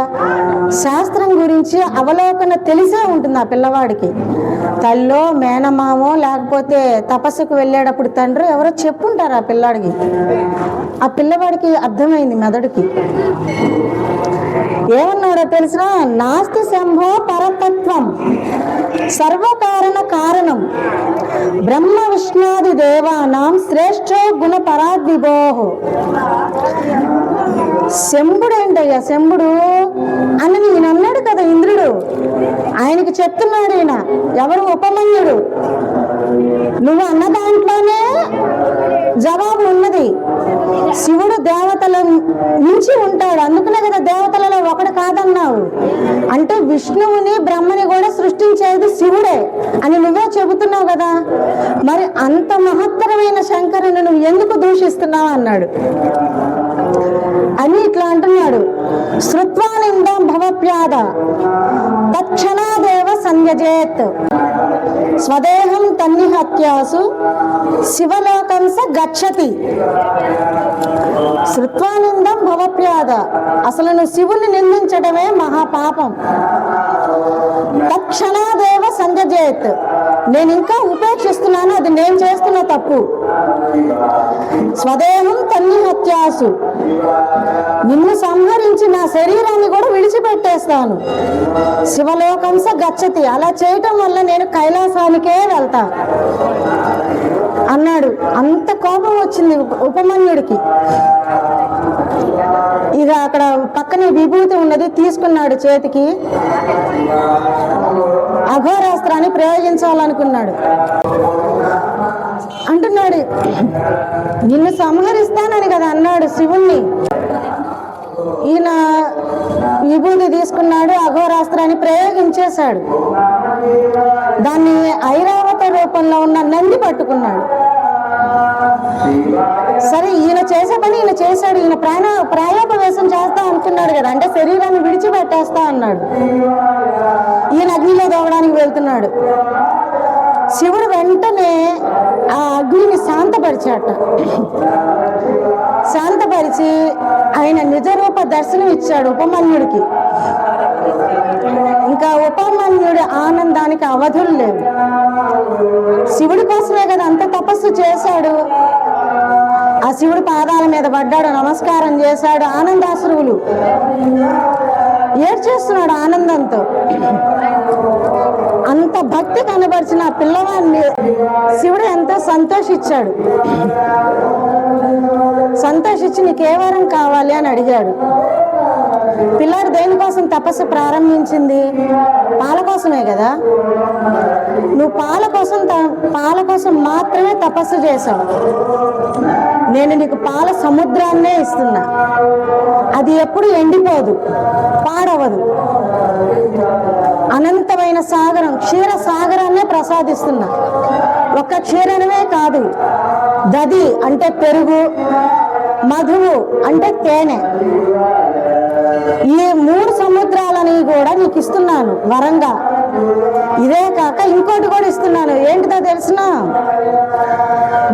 శాస్త్రం గురించి అవలోకన తెలిసే ఉంటుంది ఆ పిల్లవాడికి. తల్లో మేనమామో లేకపోతే తపస్సుకు వెళ్ళేటప్పుడు తండ్రి ఎవరో చెప్పుంటారు ఆ పిల్లాడికి. ఆ పిల్లవాడికి అర్థమైంది మెదడుకి. ఏమన్నాడో తెలిసిన, నాస్తి శంభో పరతత్వం సర్వకారణ కారణం బ్రహ్మ విష్ణాది దేవానాం శ్రేష్టో గుణ పరాద్విభో. శంభుడేంటయ్యా శంభుడు అని ఈయన అన్నాడు కదా ఇంద్రుడు. ఆయనకి చెప్తున్నాడు ఈయన, ఎవరు? ఉపమన్యుడు. నువ్వు అన్న దాంట్లోనే జవాబు ఉన్నది. శివుడు దేవతల మించి ఉంటాడు, అందుకనే కదా దేవతలలో ఒకడు కాదన్నావు. అంటే విష్ణువుని బ్రహ్మని కూడా సృష్టించేది శివుడే అని నువ్వే చెబుతున్నావు కదా. మరి అంత మహత్తరమైన శంకరుని నువ్వు ఎందుకు దూషిస్తున్నావు అన్నాడు. అని ఇట్లా అంటున్నాడు, శ్రుత్వానిందం భవప్యాద తక్షణాదేవ సంయజేత్ స్వదేహం తన్నిహత్యాసు శివలోకంస గచ్చతి. శ్రుత్వానిందం భవప్యాద, అసలు నువ్వు శివుని నిందించడమే మహాపాపం. తక్షణాదేవ సంయజేత్, నేను ఇంకా ఉపేక్షిస్తున్నాను, అది నేను చేస్తున్న తప్పు. స్వదేహం తన్నిహత్యాసు, నిన్ను సంహరించి నా శరీరాన్ని కూడా విడిచిపెట్టేస్తాను. శివలోకంస గచ్చతి, అలా చేయటం వల్ల నేను కైలాసానికే వెళ్తా అన్నాడు. అంత కోపం వచ్చింది ఉపమన్యుడికి. ఇక అక్కడ పక్కనే విభూతి ఉన్నది, తీసుకున్నాడు చేతికి. అఘోరాస్త్రాన్ని ప్రయోగించాలనుకున్నాడు. అంటున్నాడు, నిన్ను సంహరిస్తానని కదా అన్నాడు శివుణ్ణి. ఈయన విభూతి తీసుకున్నాడు, అఘోరాస్త్రాన్ని ప్రయోగించేశాడు. దాన్ని ఐరావత రూపంలో ఉన్న నంది పట్టుకున్నాడు. సరే ఈయన చేసే పని ఈయన చేశాడు. ఈయన ప్రాయోపవేశం చేస్తా అనుకున్నాడు కదా, అంటే శరీరాన్ని విడిచిపెట్టేస్తా అన్నాడు. ఈయన అగ్నిలో దోవడానికి వెళ్తున్నాడు. శివుడు వెంటనే ఆ అగ్నిని శాంతపరిచాట. శాంతపరిచి ఆయన నిజరూప దర్శనం ఇచ్చాడు ఉపమన్యుడికి. ఇంకా ఉపమన్యుడి ఆనందానికి అవధులు లేవు. శివుడి కోసమే కదా అంత తపస్సు చేశాడు. ఆ శివుడి పాదాల మీద పడ్డాడు, నమస్కారం చేశాడు. ఆనందాశ్రువులు ఏడ్చేస్తున్నాడు ఆనందంతో. అంత భక్తి కనబరిచిన ఆ పిల్లవాడిని శివుడు ఎంతో సంతోషించాడు. సంతోషించి నీకు ఏ వరం కావాలి అని అడిగాడు. పిల్లాడు దేనికోసం తపస్సు ప్రారంభించింది? పాల కోసమే కదా. నువ్వు పాల కోసం మాత్రమే తపస్సు చేశావు. నేను నీకు పాల సముద్రాన్నే ఇస్తున్నా, అది ఎప్పుడు ఎండిపోదు, పాడవదు. అనంతమైన సాగరం, క్షీర సాగరాన్నే ప్రసాదిస్తున్నా. ఒక్క క్షీరమే కాదు, దది అంటే పెరుగు, మధువు అంటే తేనె, ఈ 3 సముద్రాలని కూడా నీకు ఇస్తున్నాను వరంగా. ఇదే కాక ఇంకోటి కూడా ఇస్తున్నాను. ఏంటిదో తెలిసిన?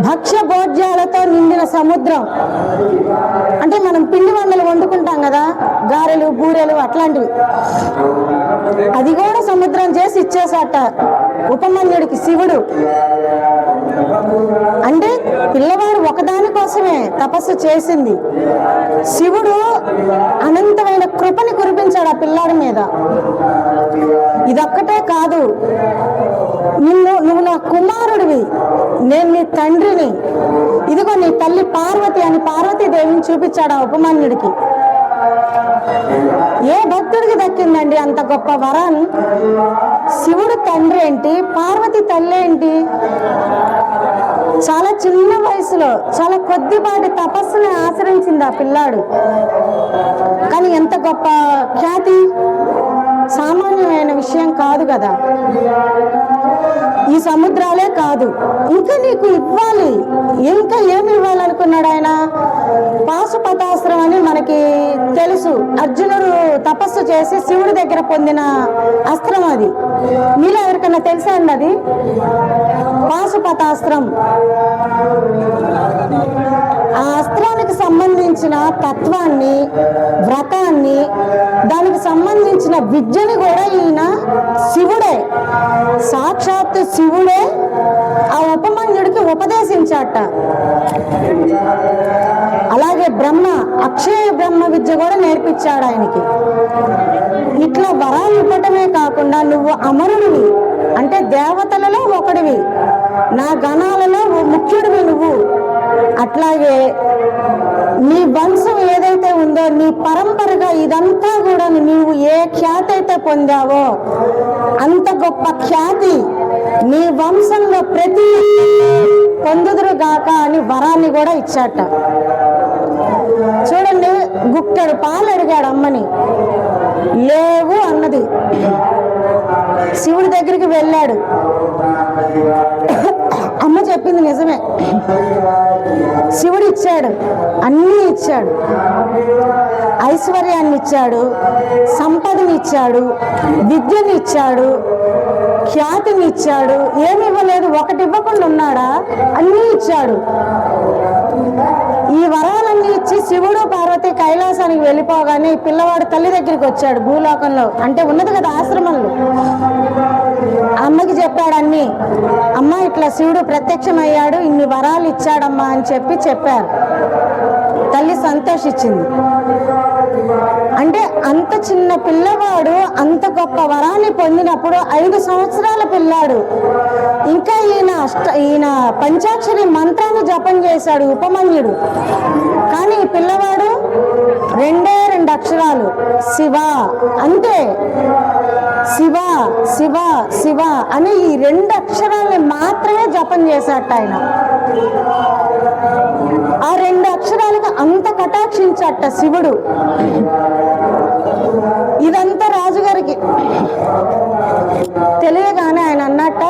భక్ష్య భోజ్యాలతో నిండిన సముద్రం. అంటే మనం పిండి వంటలు వండుకుంటాం కదా, గారెలు బూరెలు అట్లాంటివి, అది కూడా సముద్రం చేసి ఇచ్చేసాట ఉపమన్యుడికి శివుడు. అంటే పిల్లవాడు ఒకదాని కోసమే తపస్సు చేసింది, శివుడు అనంతమైన కృపని కురిపించాడు ఆ పిల్లాడి మీద. ఇదొక్కటే కాదు, నువ్వు నా కుమారుడివి, నేను నీ తండ్రిని, ఇదిగో నీ తల్లి పార్వతి అని పార్వతీదేవిని చూపించాడు ఆ ఉపమన్యుడికి. ఏ భక్తుడికి దక్కిందండి అంత గొప్ప వరం? శివుడు తండ్రి ఏంటి, పార్వతి తల్లి ఏంటి? చాలా చిన్న వయసులో చాలా కొద్దిపాటి తపస్సుని ఆచరించింది ఆ పిల్లాడు. కానీ ఎంత గొప్ప ఖ్యాతి, సామాన్యమైన విషయం కాదు కదా. ఈ సముద్రాలే కాదు, ఇంకా నీకు ఇవ్వాలి. ఇంకా ఏమి ఇవ్వాలనుకున్నాడు ఆయన? పాశుపతాస్త్రం అని మనకి తెలుసు, అర్జునుడు తపస్సు చేసి శివుడి దగ్గర పొందిన అస్త్రం. అది మీలో ఎవరికన్నా తెలుసా అండి? అది పాశుపతాస్త్రం. ఆ అస్త్రానికి సంబంధించిన తత్వాన్ని, వ్రతాన్ని, దానికి సంబంధించిన విద్యని కూడా ఈయన శివుడే, సాక్షాత్ శివుడే ఆ ఉపమన్యుడికి ఉపదేశించాట. అలాగే బ్రహ్మ, అక్షయ బ్రహ్మ విద్య కూడా నేర్పించాడు ఆయనకి. ఇట్లా వరాలు ఇవ్వటమే కాకుండా నువ్వు అమరుడివి, అంటే దేవతలలో ఒకడివి, నా గణాలలో ముఖ్యుడివి నువ్వు. అట్లాగే నీ వంశం ఏదైతే ఉందో, నీ పరంపరగా ఇదంతా కూడా నీవు ఏ ఖ్యాతి అయితే పొందావో అంత గొప్ప ఖ్యాతి నీ వంశంలో ప్రతి పొందుదురుగాక అని వరాన్ని కూడా ఇచ్చాట. చూడండి, గుక్కెడు పాలు అడిగాడు అమ్మని, లేవు అన్నది. శివుడి దగ్గరికి వెళ్ళాడు, అమ్మ చెప్పింది నిజమే, శివుడు ఇచ్చాడు, అన్నీ ఇచ్చాడు. ఐశ్వర్యాన్ని ఇచ్చాడు, సంపదని ఇచ్చాడు, విద్యని ఇచ్చాడు, ఖ్యాతిని ఇచ్చాడు. ఏమి ఇవ్వలేదు, ఒకటి ఇవ్వకుండా ఉన్నాడా? అన్నీ ఇచ్చాడు. ఈ వరాలన్నీ ఇచ్చి శివుడు పార్వతి కైలాసానికి వెళ్ళిపోగానే ఈ పిల్లవాడు తల్లి దగ్గరికి వచ్చాడు భూలోకంలో. అంటే ఉన్నది కదా ఆశ్రమంలో. అమ్మకి చెప్పాడు అన్ని. అమ్మ ఇట్లా శివుడు ప్రత్యక్షమయ్యాడు, ఇన్ని వరాలు ఇచ్చాడమ్మా అని చెప్పారు. తల్లి సంతోషించింది. అంటే అంత చిన్న పిల్లవాడు అంత గొప్ప వరాన్ని పొందినప్పుడు 5 సంవత్సరాల పిల్లాడు. ఇంకా ఈయన పంచాక్షరి మంత్రాన్ని జపం చేశాడు ఉపమన్యుడు. కానీ ఈ పిల్లవాడు 2 అక్షరాలు శివ, అంతే. శివ శివ శివ అని ఈ 2 అక్షరాలని మాత్రమే జపం చేశాట ఆయన. ఆ 2 అక్షరాలకు అంత కటాక్షించట శివుడు. ఇదంతా రాజుగారికి తెలియగానే ఆయన అన్నట్ట,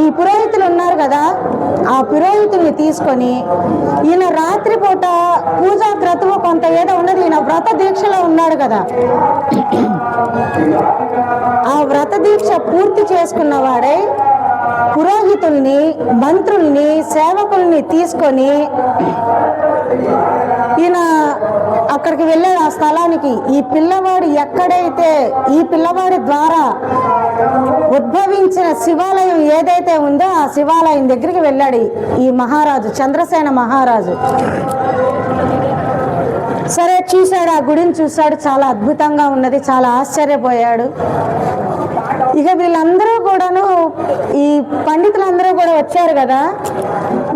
ఈ పురోహితులు ఉన్నారు కదా, ఆ పురోహితుల్ని తీసుకొని ఈయన రాత్రిపూట పూజా క్రతువు కొంత ఏదో ఉన్నది, ఈయన వ్రత దీక్షలో ఉన్నాడు కదా, ఆ వ్రత దీక్ష పూర్తి చేసుకున్నవాడే పురోహితుల్ని, మంత్రుల్ని, సేవకుల్ని తీసుకొని ఈయన అక్కడికి వెళ్ళాడు ఆ స్థలానికి. ఈ పిల్లవాడు ఎక్కడైతే, ఈ పిల్లవాడి ద్వారా ఉద్భవించిన శివాలయం ఏదైతే ఉందో ఆ శివాలయం దగ్గరికి వెళ్ళాడు ఈ మహారాజు, చంద్రసేన మహారాజు. సరే చూశాడు, ఆ గుడిని చూశాడు, చాలా అద్భుతంగా ఉన్నది, చాలా ఆశ్చర్యపోయాడు. ఇక వీళ్ళందరూ కూడాను, ఈ పండితులందరూ కూడా వచ్చారు కదా,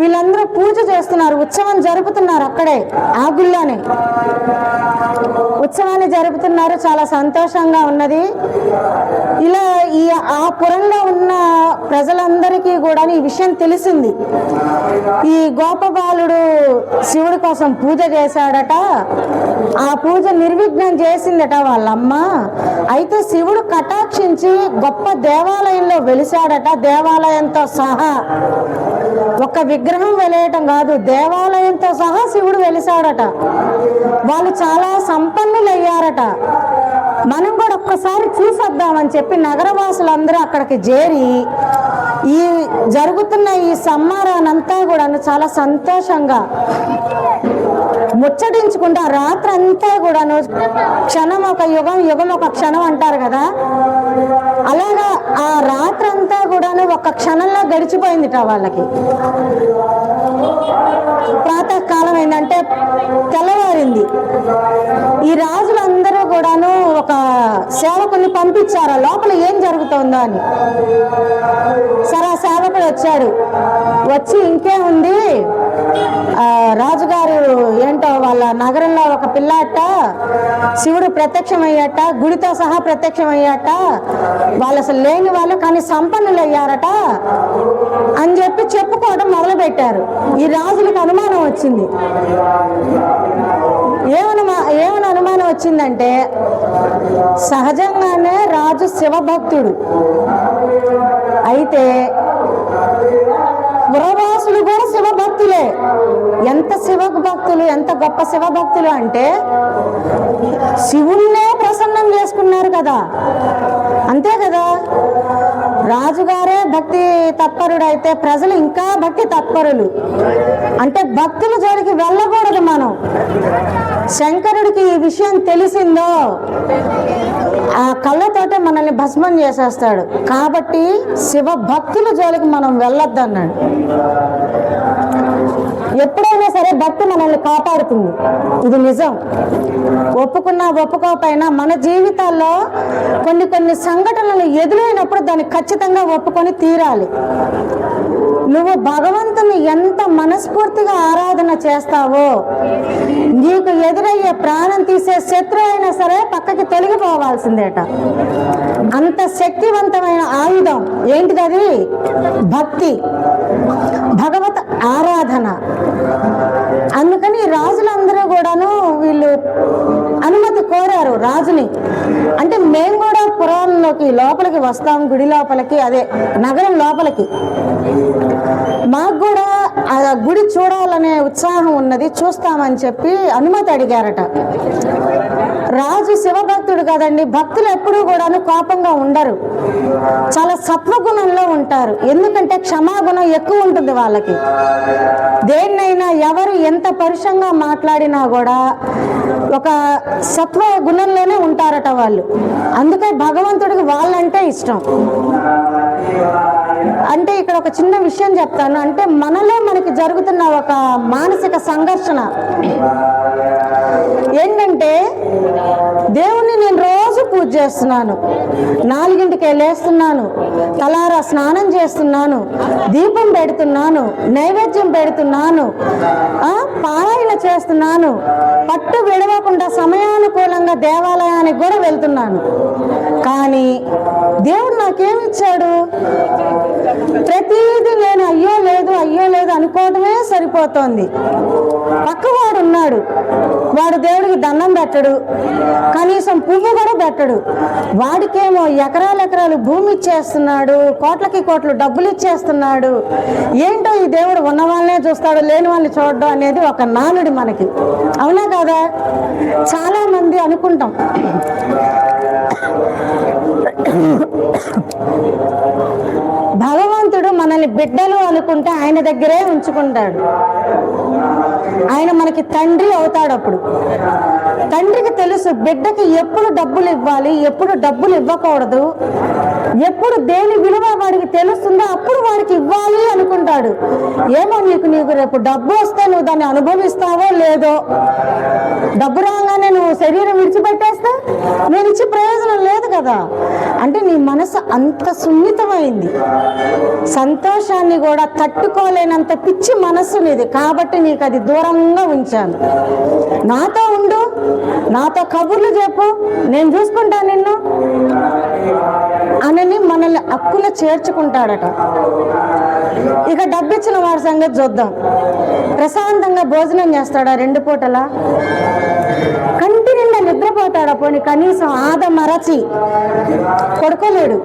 వీళ్ళందరూ పూజ చేస్తున్నారు, ఉత్సవం జరుపుతున్నారు అక్కడే ఆ గుళ్ళోనే ఉత్సవాన్ని జరుపుతున్నారు. చాలా సంతోషంగా ఉన్నది. ఇలా ఆ పురంలో ఉన్న ప్రజలందరికీ కూడా ఈ విషయం తెలిసింది. ఈ గోపబాలుడు శివుడి కోసం పూజ చేశాడట. ఆ పూజ నిర్విఘ్నం చేసిందట వాళ్ళమ్మ. అయితే శివుడు కటాక్షించి గొప్ప దేవాలయంలో వెలిశాడట. దేవాలయంతో సహా, ఒక విగ్రహం వెలియటం కాదు, దేవాలయంతో సహా శివుడు వెలిశాడట. వాళ్ళు చాలా సంపన్నులయ్యారట. మనం కూడా ఒక్కసారి చూసొద్దామని చెప్పి నగరవాసులందరూ అక్కడికి చేరి ఈ జరుగుతున్న ఈ సమ్మారానంతా కూడా చాలా సంతోషంగా ముచ్చటించుకుంటూ ఆ రాత్రి అంతా కూడాను, క్షణం ఒక యుగం, యుగం ఒక క్షణం అంటారు కదా, అలాగా ఆ రాత్రి అంతా కూడాను ఒక క్షణంలో గడిచిపోయిందిట వాళ్ళకి. ప్రాతకాలం ఏంటంటే తెల్లవారింది. ఈ రాజులందరూ కూడాను ఒక సేవకుని పంపించారు లోపల ఏం జరుగుతుందో అని. సరే, ఆ సేవకుడు వచ్చాడు. వచ్చి ఇంకేముంది, రాజుగారు ఏంటో వాళ్ళ నగరంలో ఒక పిల్లాట శివుడు ప్రత్యక్షమయ్యాట, గుడితో సహా ప్రత్యక్షమయ్యాట, వాళ్ళు అసలు లేని వాళ్ళు కానీ సంపన్నులు అయ్యారట అని చెప్పి చెప్పుకోవడం మొదలు పెట్టారు. ఈ రాజులకు అనుమానం వచ్చింది. ఏమని అనుమానం వచ్చిందంటే, సహజంగానే రాజు శివభక్తుడు. అయితే పురవాసులు కూడా శివభక్తులే. ఎంత శివభక్తులు, ఎంత గొప్ప శివభక్తులు అంటే శివుణ్ణే ప్రసన్నం చేసుకున్నారు కదా. అంతే కదా, రాజుగారే భక్తి తత్పరుడు అయితే ప్రజలు ఇంకా భక్తి తత్పరులు. అంటే భక్తుల జోలికి వెళ్ళకూడదు మనం. శంకరుడికి ఈ విషయం తెలిసిందో ఆ కళ్ళతోటే మనల్ని భస్మం చేసేస్తాడు. కాబట్టి శివ భక్తుల జోలికి మనం వెళ్ళొద్దన్నాడు. ఎప్పుడైనా సరే భక్తి మనల్ని కాపాడుతుంది, ఇది నిజం. ఒప్పుకున్నా ఒప్పుకోకపోయినా మన జీవితాల్లో కొన్ని సంఘటనలు ఎదురైనప్పుడు దాన్ని ఖచ్చితంగా ఒప్పుకొని తీరాలి. నువ్వు భగవంతుని ఎంత మనస్ఫూర్తిగా ఆరాధన చేస్తావో, నీకు ఎదురయ్యే ప్రాణం తీసే శత్రువు అయినా సరే పక్కకి తొలగిపోవాల్సిందేట. అంత శక్తివంతమైన ఆయుధం ఏంటిదది? భక్తి, భగవత్ ఆరాధన. అందుకని రాజులందరూ కూడాను వీళ్ళు అనుమతి కోరారు రాజుని. అంటే మేము కూడా పురాణంలోకి లోపలికి వస్తాం, గుడి లోపలికి, అదే నగరం లోపలికి. మాకు కూడా ఆ గుడి చూడాలనే ఉత్సాహం ఉన్నది, చూస్తామని చెప్పి అనుమతి అడిగారట. రాజు శివభక్తుడు కదండి, భక్తులు ఎప్పుడూ కూడాను కోపంగా ఉండరు, చాలా సత్వగుణంలో ఉంటారు. ఎందుకంటే క్షమాగుణం ఎక్కువ ఉంటుంది వాళ్ళకి. దేన్నైనా ఎవరు ఎంత పరుషంగా మాట్లాడినా కూడా ఒక సత్వ గుణంలోనే ఉంటారట వాళ్ళు. అందుకే భగవంతుడికి వాళ్ళంటే ఇష్టం. అంటే ఇక్కడ ఒక చిన్న విషయం చెప్తాను. అంటే మనలో మనకి జరుగుతున్న ఒక మానసిక సంఘర్షణ ఏంటంటే, దేవుణ్ణి నేను రోజు పూజ చేస్తున్నాను, 4ంటికే లేస్తున్నాను, తలారా స్నానం చేస్తున్నాను, దీపం పెడుతున్నాను, నైవేద్యం పెడుతున్నాను, పారాయణ చేస్తున్నాను, పట్టు విడవకుండా సమయానుకూలంగా దేవాలయానికి కూడా వెళ్తున్నాను. కానీ దేవుడు నాకేమిచ్చాడు? ప్రతిదీ నేను అయ్యో లేదు అనుకోవడమే సరిపోతోంది. పక్కవాడు ఉన్నాడు, వాడు దేవుడికి దండం పెట్టడు, కనీసం పువ్వు కూడా పెట్టడు. వాడికేమో ఎకరాలు భూమి ఇచ్చేస్తున్నాడు, కోట్లకి కోట్లు డబ్బులు ఇచ్చేస్తున్నాడు. ఏంటో ఈ దేవుడు ఉన్న వాళ్ళనే చూస్తాడు, లేని వాళ్ళని చూడడం అనేది ఒక నానుడి మనకి. అవునా కాదా? చాలా మంది అనుకుంటాం. భగవంతుడు మనల్ని బిడ్డలు అనుకుంటే ఆయన దగ్గరే ఉంచుకుంటాడు. ఆయన మనకి తండ్రి అవుతాడు. అప్పుడు తండ్రికి తెలుసు బిడ్డకి ఎప్పుడు డబ్బులు ఇవ్వాలి, ఎప్పుడు డబ్బులు ఇవ్వకూడదు, ఎప్పుడు దేని విలువ వాడికి తెలుస్తుందో అప్పుడు వాడికి ఇవ్వాలి అనుకుంటాడు. ఏమో నీకు రేపు డబ్బు వస్తే నువ్వు దాన్ని అనుభవిస్తావో లేదో, డబ్బు రాగానే నువ్వు శరీరం విడిచిపెట్టేస్తే నేను ఇచ్చే ప్రయోజనం లేదు కదా. అంటే నీ మనసు అంత సున్నితమైంది, సంతోషాన్ని కూడా తట్టుకోలేనంత పిచ్చి మనస్సు నీది. కాబట్టి నీకు అది దూరంగా ఉంచాను. నాతో ఉండు, నాతో కబుర్లు చెప్పు, నేను చూసుకుంటా నిన్ను. అనని మనల్ని హక్కున చేర్చుకుంటాడట. ఇక డబ్బిచ్చిన వాడి సంగతి చూద్దాం. ప్రశాంతంగా భోజనం చేస్తాడా 2 పూటలా? కంటి నిండా నిద్రపోతాడా? పోనీ కనీసం మరచి పడుకోలేడు.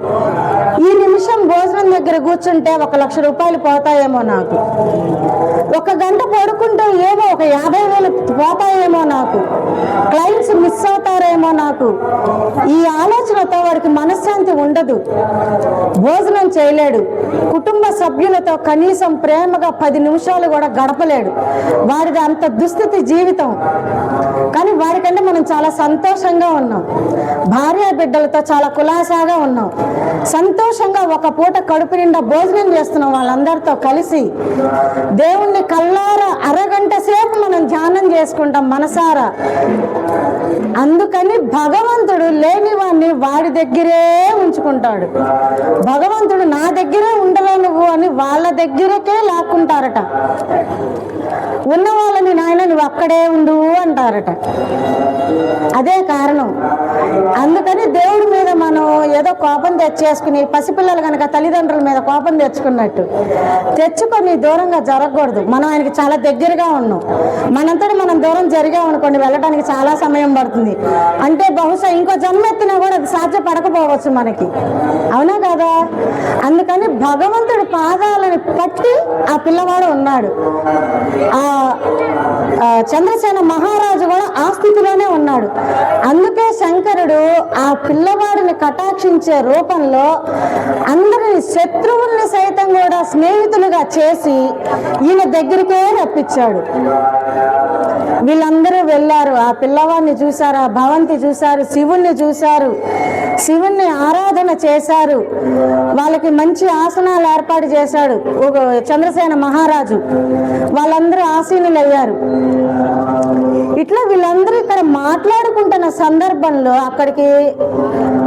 ఈ నిమిషం భోజనం దగ్గర కూర్చుంటే 1 లక్ష రూపాయలు పోతాయేమో నాకు, 1 గంట పడుకుంటే ఏమో 50,000 పోతాయేమో నాకు, క్లయింట్స్ మిస్ అవుతారేమో నాకు, ఈ ఆలోచనతో వాడికి మనశ్శాంతి ఉండదు. భోజనం చేయలేడు. కుటుంబ సభ్యులతో కనీసం ప్రేమగా 10 నిమిషాలు కూడా గడపలేడు. వాడిది అంత దుస్థితి జీవితం. కానీ వాడికంటే మనం చాలా సంతోషంగా ఉన్నాం. భార్య బిడ్డలతో చాలా కులాసాగా ఉన్నాం. సంతోషంగా 1 పూట కడుపు నిండా భోజనం చేస్తున్నాం వాళ్ళందరితో కలిసి. దేవుణ్ణి కల్లారా అరగంట సేపు మనం ధ్యానం చేసుకుంటాం మనసారా. అందుకని భగవంతుడు లేనివాడిని వాడి దగ్గరే ఉంచుకుంటాడు. భగవంతుడు నా దగ్గరే ఉండవే నువ్వు అని వాళ్ళ దగ్గరకే లాక్కుంటారట. ఉన్న వాళ్ళని నాయన నువ్వు అక్కడే ఉండు అంటారట. అదే కారణం. అందుకని దేవుడి మీద మనం ఏదో కోపం తెచ్చేసుకుని, పసిపిల్లలు కనుక తల్లిదండ్రుల మీద కోపం తెచ్చుకున్నట్టు తెచ్చుకొని దూరంగా జరగకూడదు. మనం ఆయనకి చాలా దగ్గరగా ఉన్నాం. మనంతటి మనం దూరం జరిగాం అనుకోండి, వెళ్ళడానికి చాలా సమయం పడుతుంది. అంటే బహుశా ఇంకో జన్మ ఎత్తినా కూడా అది సాధ్యపడకపోవచ్చు మనకి. అవునా కదా? అందుకని భగవంతుడి పాదాలను పట్టి ఆ పిల్లవాడు ఉన్నాడు. ఆ చంద్రసేన మహారాజు కూడా ఆ స్థితిలోనే ఉన్నాడు. అందుకే శంకరుడు ఆ పిల్లవాడిని కటాక్షించే రూపంలో అందరిని, శత్రువుల్ని సైతం కూడా స్నేహితులుగా చేసి ఈయన దగ్గరికే రప్పించాడు. వీళ్ళందరూ వెళ్ళారు. ఆ పిల్లవాడిని చూశారు, ఆ భవంతి చూశారు, శివుణ్ణి చూశారు, శివుణ్ణి ఆరాధన చేశారు. వాళ్ళకి మంచి ఆసనాలు ఏర్పాటు చేశాడు చంద్రసేన మహారాజు. వాళ్ళందరూ ఆసీనులయ్యారు. ఇట్లా వీళ్ళందరూ ఇక్కడ మాట్లాడుకుంటున్న సందర్భంలో అక్కడికి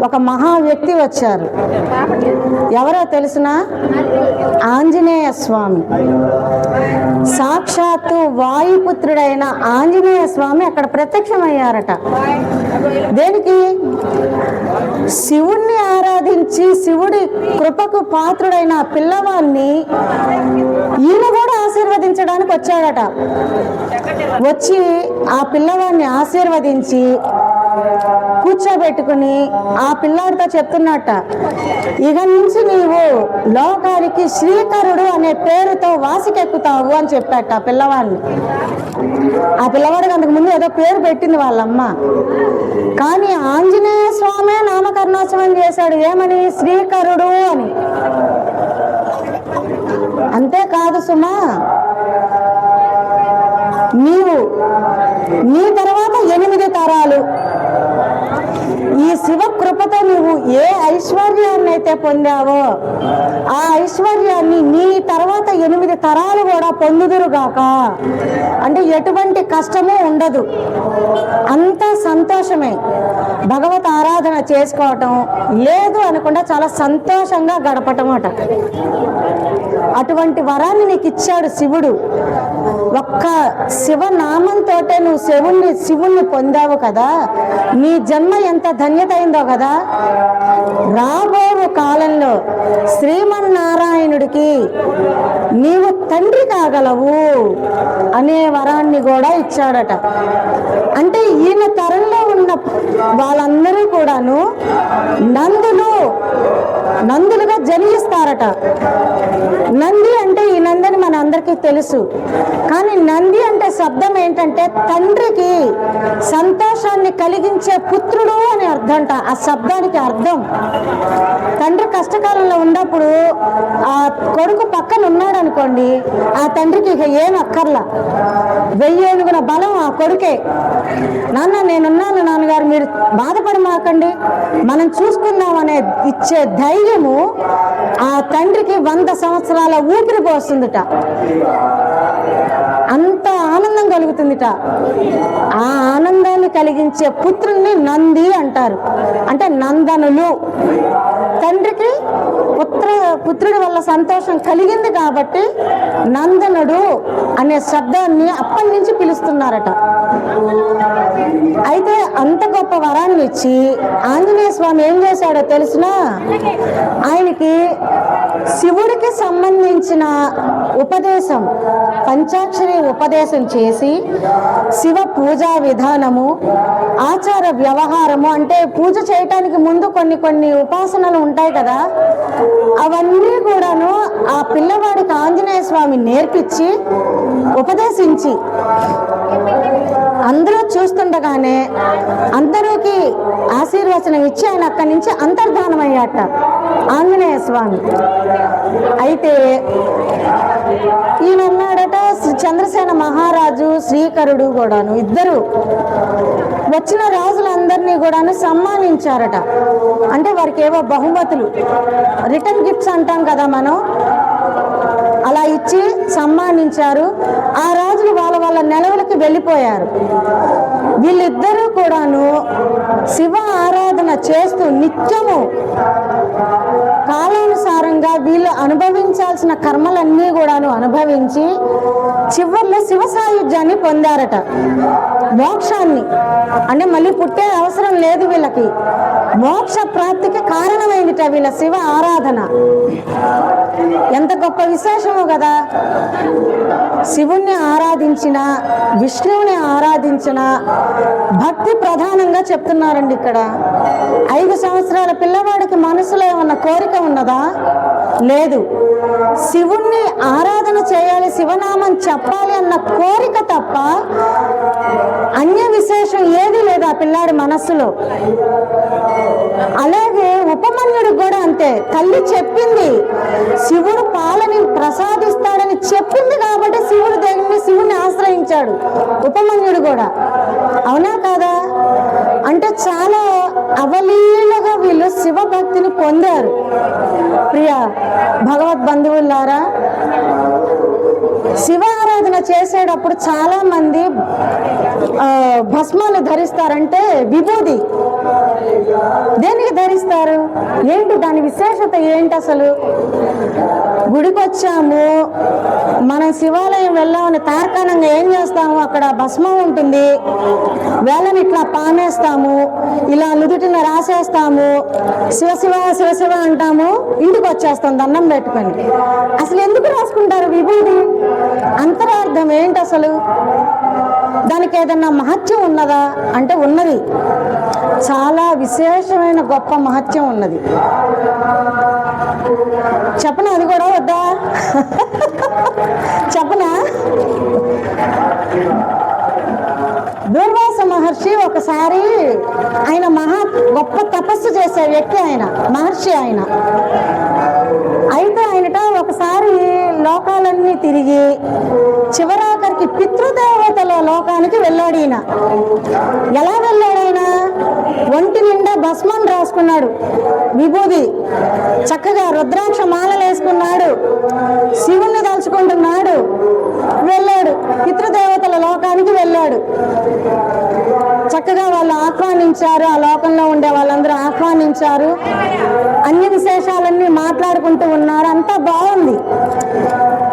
ఒక మహా వ్యక్తి వచ్చారు. ఎవరో తెలుసునా? ఆంజనేయ స్వామి. సాక్షాత్తు వాయుపుత్రుడైన ఆంజనేయ స్వామి అక్కడ ప్రత్యక్షమయ్యారట. దేనికి? శివుణ్ణి ఆరాధించి శివుడి కృపకు పాత్రుడైన పిల్లవాడిని ఈయన కూడా ఆశీర్వదించడానికి వచ్చాడట. వచ్చి ఆ పిల్లవాడిని ఆశీర్వదించి కూర్చోబెట్టుకుని ఆ పిల్లాడితో చెప్తున్నట్ట, ఇక నుంచి నీవు లోకానికి శ్రీకరుడు అనే పేరుతో వాసికెక్కుతావు అని చెప్పాట ఆ పిల్లవాడిని. ఆ పిల్లవాడికి అంతకు ముందు ఏదో పేరు పెట్టింది వాళ్ళమ్మ. కానీ ఆంజనేయ స్వామే నామకరణోత్సవం చేశాడు. ఏమని? శ్రీకరుడు అని. అంతేకాదు సుమా, నీవు నీ తర్వాత 8 తరాలు ఈ శివ కృపతో నువ్వు ఏ ఐశ్వర్యాన్ని అయితే పొందావో ఆ ఐశ్వర్యాన్ని నీ తర్వాత 8 తరాలు కూడా పొందుదురుగాక. అంటే ఎటువంటి కష్టము ఉండదు, అంతా సంతోషమే. భగవత్ ఆరాధన చేసుకోవటం లేదు అనకుండా చాలా సంతోషంగా గడపటం అట. అటువంటి వరాన్ని నీకు ఇచ్చాడు శివుడు. ఒక్క శివనామంతో నువ్వు శివుణ్ణి పొందావు కదా, నీ జన్మ ఎంత ధన్యత అయిందో కదా. రాబో కాలంలో శ్రీమన్నారాయణుడికి నీవు తండ్రి కాగలవు అనే వరాన్ని కూడా ఇచ్చాడట. అంటే ఈయన తరంలో ఉన్న వాళ్ళందరూ కూడాను నందులుగా జన్మిస్తారట. నంది అంటే ఈ నందని మన అందరికీ తెలుసు. కానీ నంది అంటే శబ్దం ఏంటంటే తండ్రికి సంతోషాన్ని కలిగించే పుత్రుడు అని అర్థంట. ఆ శబ్దానికి అర్థం తండ్రి కష్టకాలంలో ఉన్నప్పుడు ఆ కొడుకు పక్కన ఉన్నాడు అనుకోండి, ఆ తండ్రికి ఇక ఏం అక్కర్లా, 1000 ఏనుగుల బలం ఆ కొడుకే. నాన్న నేనున్నాను నాన్నగారు, మీరు బాధపడమాకండి, మనం చూసుకుందాం అనే ఇచ్చే ధైర్యము ఆ తండ్రికి 100 సంవత్సరాల ఊపిరి పోస్తుందిట. అంత ఆనందం కలుగుతుందిట. ఆ ఆనందాన్ని కలిగించే పుత్రుణ్ణి నంది అంటారు. అంటే నందనులు. తండ్రికి పుత్రుడి వల్ల సంతోషం కలిగింది కాబట్టి నందనుడు అనే శబ్దాన్ని అప్పటి నుంచి పిలుస్తున్నారట. అయితే అంత గొప్ప వరాన్ని ఇచ్చి ఆంజనేయ స్వామి ఏం చేశాడో తెలిసినా, ఆయనకి శివుడికి సంబంధించిన ఉపదేశం, పంచాక్షరి ఉపదేశం చేసి శివ పూజా విధానము, ఆచార వ్యవహారము, అంటే పూజ చేయటానికి ముందు కొన్ని ఉపాసనలు ఉంటాయి కదా, అవన్నీ కూడాను ఆ పిల్లవాడికి ఆంజనేయ స్వామి నేర్పించి ఉపదేశించి అందరూ చూస్తుండగానే అందరూకి ఆశీర్వచనం ఇచ్చి ఆయన అక్కడి నుంచి అంతర్ధానమయ్యాట ఆంజనేయ స్వామి. అయితే ఈయనన్నాడట చంద్రసేన మహారాజు, శ్రీకరుడు కూడాను ఇద్దరు వచ్చిన రాజులందరినీ కూడాను సన్మానించారట. అంటే వారికి ఏవో బహుమతులు, రిటర్న్ గిఫ్ట్స్ అంటాం కదా మనం, అలా ఇచ్చి సన్మానించారు. ఆ రాజులు వాళ్ళ నెలవులకి వెళ్ళిపోయారు. వీళ్ళిద్దరూ కూడాను శివ ఆరాధన చేస్తూ నిత్యము కాలానుసారంగా వీళ్ళు అనుభవించాల్సిన కర్మలన్నీ కూడాను అనుభవించి చివరిలో శివ సాయుధ్యాన్ని పొందారట, మోక్షాన్ని. అంటే మళ్ళీ పుట్టే అవసరం లేదు వీళ్ళకి, మోక్ష ప్రాప్తికి కారణమైందిట వీళ్ళ శివ ఆరాధన. ఎంత గొప్ప విశేషమో కదా. శివుణ్ణి ఆరాధించిన, విష్ణువుని ఆరాధించిన భక్తి ప్రధానంగా చెప్తున్నారండి ఇక్కడ. 5 సంవత్సరాల పిల్లవాడికి మనసులో ఏమన్నా కోరిక ఉన్నదా? లేదు. శివుణ్ణి ఆరాధన చేయాలి, శివనామం చెప్పాలి అన్న కోరిక తప్ప అన్య విశేషం ఏది లేదు ఆ పిల్లాడి మనస్సులో. అలాగే ఉపమన్యుడు కూడా అంతే. తల్లి చెప్పింది, శివుడు పాలని ప్రసాదిస్తాడని చెప్పింది కాబట్టి శివుడిని ఆశ్రయించాడు ఉపమన్యుడు కూడా. అవునా కాదా? అంటే చాలా అవలీలగా వీళ్ళు శివభక్తిని పొందారు. ప్రియ భగవద్ బంధువులారా, శివ ఆరాధన చేసేటప్పుడు చాలా మంది భస్మాలు ధరిస్తారంటే విభూది. దేనికి ధరిస్తారు? ఏంటి దాని విశేషత ఏంటి? అసలు గుడికి వచ్చాము, మనం శివాలయం వెళ్ళామని తార్కాణంగా ఏం చేస్తాము? అక్కడ భస్మం ఉంటుంది, వేళ్ళని ఇట్లా పామేస్తాము, ఇలా నుదుటిన రాసేస్తాము, శివశివ శివశివ అంటాము, ఇంటికి వచ్చేస్తాం దండం పెట్టుకొని. అసలు ఎందుకు రాసుకుంటారు విభూది? అంతరార్థం ఏంటి అసలు? దానికి ఏదన్నా మహత్యం ఉన్నదా అంటే ఉన్నది. చాలా విశేషమైన గొప్ప మహత్యం ఉన్నది. చెప్పనా? అది కూడా వద్దా? చెప్పనా? దుర్వాస మహర్షి ఒకసారి, ఆయన గొప్ప తపస్సు చేసే వ్యక్తి, ఆయన మహర్షి ఆయన. అయితే ఆయనట ఒకసారి లోకాలన్నీ తిరిగి చివరాఖరికి పితృదేవతల లోకానికి వెళ్ళాడు ఈయన. ఎలా వెళ్ళాడు ఆయన? ఒంటి నిండా భస్మం రాసుకున్నాడు, విభూది, చక్కగా రుద్రాక్ష మాలలు వేసుకున్నాడు, శివుణ్ణి తలుచుకుంటున్నాడు, వెళ్ళాడు పితృదేవతల లోకానికి వెళ్ళాడు. చక్కగా వాళ్ళు ఆహ్వానించారు, ఆ లోకంలో ఉండే వాళ్ళందరూ ఆహ్వానించారు, అన్ని విశేషాలన్నీ మాట్లాడుకుంటూ ఉన్నారు, అంతా బాగుంది.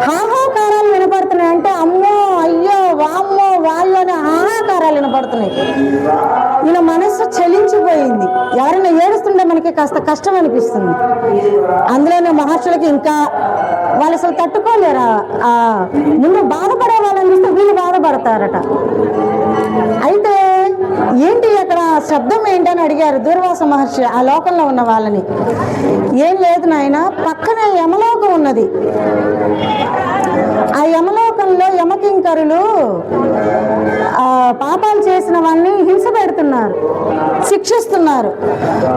హాహాకారాలు వినపడుతున్నాయి. అంటే అమ్మో, అయ్యో, వామ్మో, వాళ్ళని హాహాకారాలు వినపడుతున్నాయి. ఈయన మనస్సు చలించిపోయింది. ఎవరైనా ఏడుస్తుంటే మనకి కాస్త కష్టం అనిపిస్తుంది. అందులోనే మహర్షులకి ఇంకా వాళ్ళు అసలు తట్టుకోలేరా. ముందు బాధపడే వాళ్ళని చూస్తే వీళ్ళు బాధపడతారట. అయితే ఏంటి అక్కడ శబ్దం ఏంటని అడిగారు దుర్వాస మహర్షి ఆ లోకంలో ఉన్న వాళ్ళని. ఏం లేదు నాయన, పక్కనే యమలోకం ఉన్నది. ఆ యమలోకంలో యమకింకరులు పాపాలు చేసిన వాళ్ళని హింస పెడుతున్నారు, శిక్షిస్తున్నారు.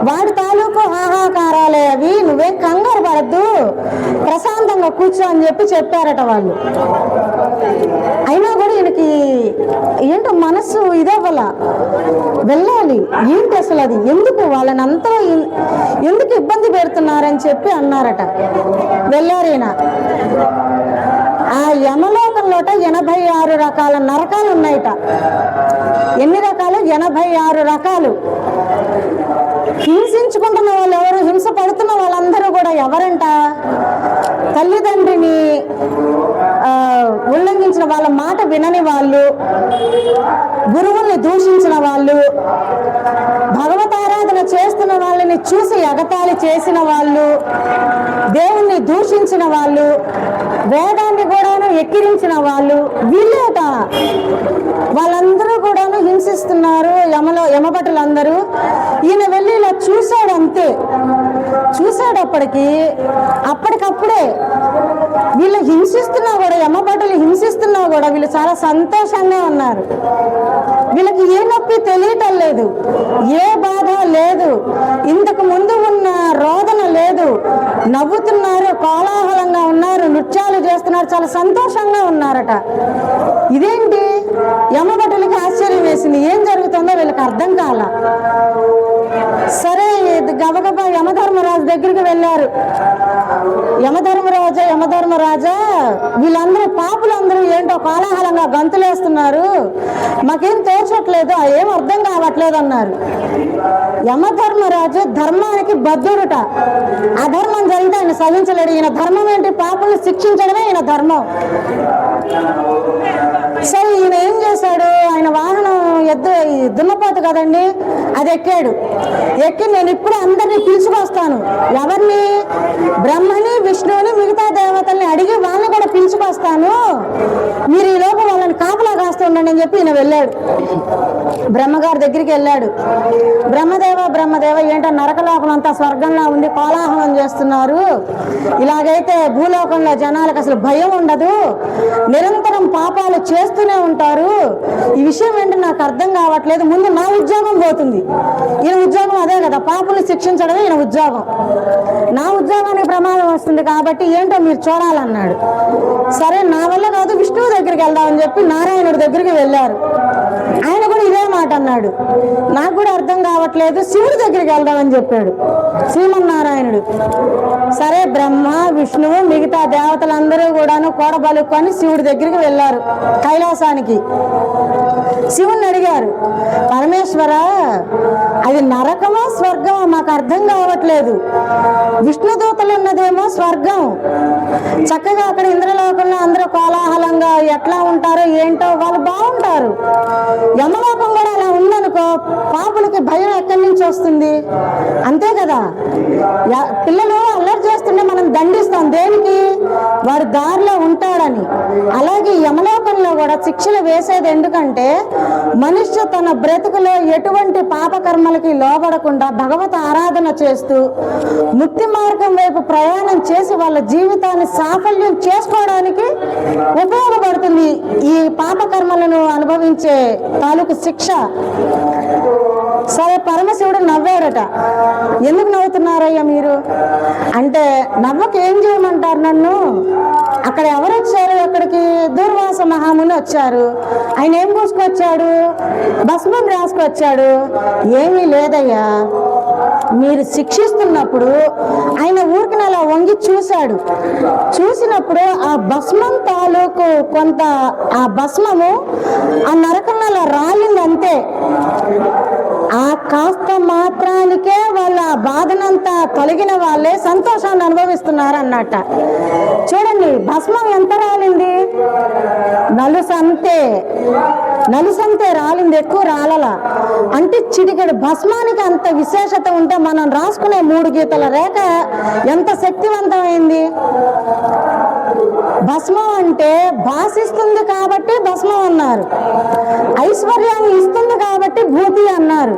వాడి తాలూకు హాహాకారాలే అవి, నువ్వేం కంగారు పడద్దు, ప్రశాంతంగా కూర్చో అని చెప్పారట వాళ్ళు. అయినా కూడా ఈయనకి ఏంటో మనస్సు ఇదవ్వాల, వెళ్ళాలి. ఏంటి అసలు అది ఎందుకు వాళ్ళని అంతా ఎందుకు ఇబ్బంది పెడుతున్నారని చెప్పి అన్నారట. వెళ్ళారు ఈయన. ఆ యమలోకంలోట 86 రకాల నరకాలు ఉన్నాయట. ఎన్ని రకాలు? 86 రకాలు. హింసించుకుంటున్న వాళ్ళు ఎవరు? హింస పడుతున్న వాళ్ళందరూ కూడా ఎవరంట? తల్లిదండ్రిని ఉల్లంఘించిన వాళ్ళ మాట వినని వాళ్ళు, గురువుల్ని దూషించిన వాళ్ళు, భగవతారాధన చేస్తున్న వాళ్ళని చూసి ఎగతాళి చేసిన వాళ్ళు, దేవుణ్ణి దూషించిన వాళ్ళు, వేదాన్ని కూడాను ఎక్కిరించిన వాళ్ళు, వీళ్ళేట. వాళ్ళందరూ కూడాను హింసిస్తున్నారు యమభటులందరూ. ఈయన వెళ్ళి ఇలా చూశాడు, అంతే. చూశాడు. అప్పటికప్పుడే వీళ్ళు హింసిస్తున్నా కూడా, యమభటులు హింసిస్తున్నా కూడా వీళ్ళు చాలా సంతోషంగా ఉన్నారు. వీళ్ళకి ఏ నొప్పి తెలియటం లేదు, ఏ బాధ లేదు, ఇంతకు ముందు ఉన్న రోదన లేదు. నవ్వుతున్నారు, కోలాహలంగా ఉన్నారు, నృత్యాలు చేస్తున్నారు, చాలా సంతోషంగా ఉన్నారట. ఇదేంటి? యమభటులకి ఆశ్చర్యం వేసింది. ఏం జరుగుతుందో వీళ్ళకి అర్థం కాల. సరే, గబగబా యమధర్మరాజు దగ్గరికి వెళ్ళారు. యమధర్మరాజా, వీళ్ళందరూ పాపులందరూ ఏంటో కోలాహలంగా గంతులేస్తున్నారు, మాకేం తోచట్లేదు, ఏం అర్థం కావట్లేదు అన్నారు. యమధర్మరాజు ధర్మానికి బద్ధుడుట. అధర్మం జరిగితే ఆయన సహించలేడు. ఈయన ధర్మం ఏంటి? పాపుల్ని శిక్షించడమే ఈయన ధర్మం. సరే, ఈయన ఏం చేశాడు? ఆయన వాహనం దున్నపోతు కదండి, అది ఎక్కాడు. ఎక్కి నేను ఇప్పుడు అందరినీ పిలుచుకొస్తాను. ఎవరిని? బ్రహ్మని, విష్ణువుని, మిగతా దేవతల్ని అడిగి వాళ్ళని కూడా పిలుచుకొస్తాను. మీరు ఈ లోపు వాళ్ళని కాపలా కాస్తూ ఉండండి అని చెప్పి ఈయన వెళ్ళాడు. బ్రహ్మగారి దగ్గరికి వెళ్ళాడు. బ్రహ్మదేవ, ఏంటో నరకలోకం అంతా స్వర్గంలో ఉంది, కోలాహలం చేస్తున్నారు. ఇలాగైతే భూలోకంలో జనాలకు అసలు భయం ఉండదు, నిరంతరం పాపాలు చేస్తూనే ఉంటారు. ఈ విషయం ఏంటి నాకు అర్థం కావట్లేదు. ముందు నా ఉద్యోగం పోతుంది. ఈయన ఉద్యోగం అదే కదా, పాపుల్ని శిక్షించడమే ఈయన ఉద్యోగం. నా ఉద్యోగానికి ప్రమాదం వస్తుంది కాబట్టి ఏంటో మీరు చూడాలన్నాడు. సరే, నా వల్ల కాదు, విష్ణువు దగ్గరికి వెళ్దామని చెప్పి నారాయణుడి దగ్గరికి వెళ్ళారు. ఆయన కూడా ఇదే మాట అన్నాడు. నాకు కూడా అర్థం కావట్లేదు, శివుడి దగ్గరికి వెళ్దామని చెప్పాడు శ్రీమన్నారాయణుడు. సరే, బ్రహ్మ, విష్ణువు, మిగతా దేవతలందరూ కూడాను కూడబలుకొని శివుడి దగ్గరికి వెళ్ళారు కైలాసానికి. శివుణ్ణి అడిగారు, పరమేశ్వర, అది నరకమో స్వర్గమో మాకు అర్థం కావట్లేదు. విష్ణుదూతలు ఉన్నదేమో స్వర్గం, చక్కగా అక్కడ ఇంద్రలోకంలో అందరూ కోలాహలంగా ఎట్లా ఉంటారో ఏంటో, వాళ్ళు బాగుంటారు. యమలోకం కూడా అలా ఉందనుకో, పాపులకి భయం ఎక్కడి నుంచి వస్తుంది? అంతే కదా. పిల్లలు అల్లరి చేస్తుంటే మనం దండిస్తాం, దేనికి? వాడు దారిలో ఉంటాడని. అలాగే యమలోకంలో కూడా శిక్షలు వేసేది ఎందుకంటే, మనిషి తన బ్రతుకులో ఎటువంటి పాపకర్మలకి లోబడకుండా భగవత్ ఆరాధన చేస్తూ ముక్తి మార్గం వైపు ప్రయాణం చేసి వాళ్ళ జీవితాన్ని సాఫల్యం చేసుకోవడానికి ఉపయోగపడుతుంది ఈ పాపకర్మలను అనుభవించే తాలూకు శిక్ష. సరే, పరమశివుడు నవ్వాడట. ఎందుకు నవ్వుతున్నారయ్యా మీరు అంటే, నవ్వకు ఏం చేయమంటారు నన్ను? అక్కడ ఎవరు వచ్చారు? అక్కడికి దూర్వాస మహాముని వచ్చారు. ఆయన ఏం పూసుకొచ్చాడు? భస్మం రాసుకొచ్చాడు. ఏమీ లేదయ్యా, మీరు శిక్షిస్తున్నప్పుడు ఆయన ఊరికి అలా వంగి చూశాడు. చూసినప్పుడు ఆ భస్మం తాలూకు కొంత, ఆ భస్మము ఆ నరకంలో అలా రాలింది, అంతే. ఆ కాస్త మాత్రానికే వాళ్ళ ఆ బాధనంతా తొలగిన వాళ్ళే సంతోషాన్ని అనుభవిస్తున్నారు అన్నట్ట. చూడండి, భస్మం ఎంత రాలింది? నలుసంతే రాలింది, ఎక్కువ రాలలా. అంటే చిటికెడు భస్మానికి అంత విశేషత ఉంటే మనం రాసుకునే 3 గీతల రేఖ ఎంత శక్తివంతమైంది. భస్మం అంటే భాషిస్తుంది కాబట్టి భస్మం అన్నారు, ఐశ్వర్యాన్ని ఇస్తుంది కాబట్టి భూతి అన్నారు,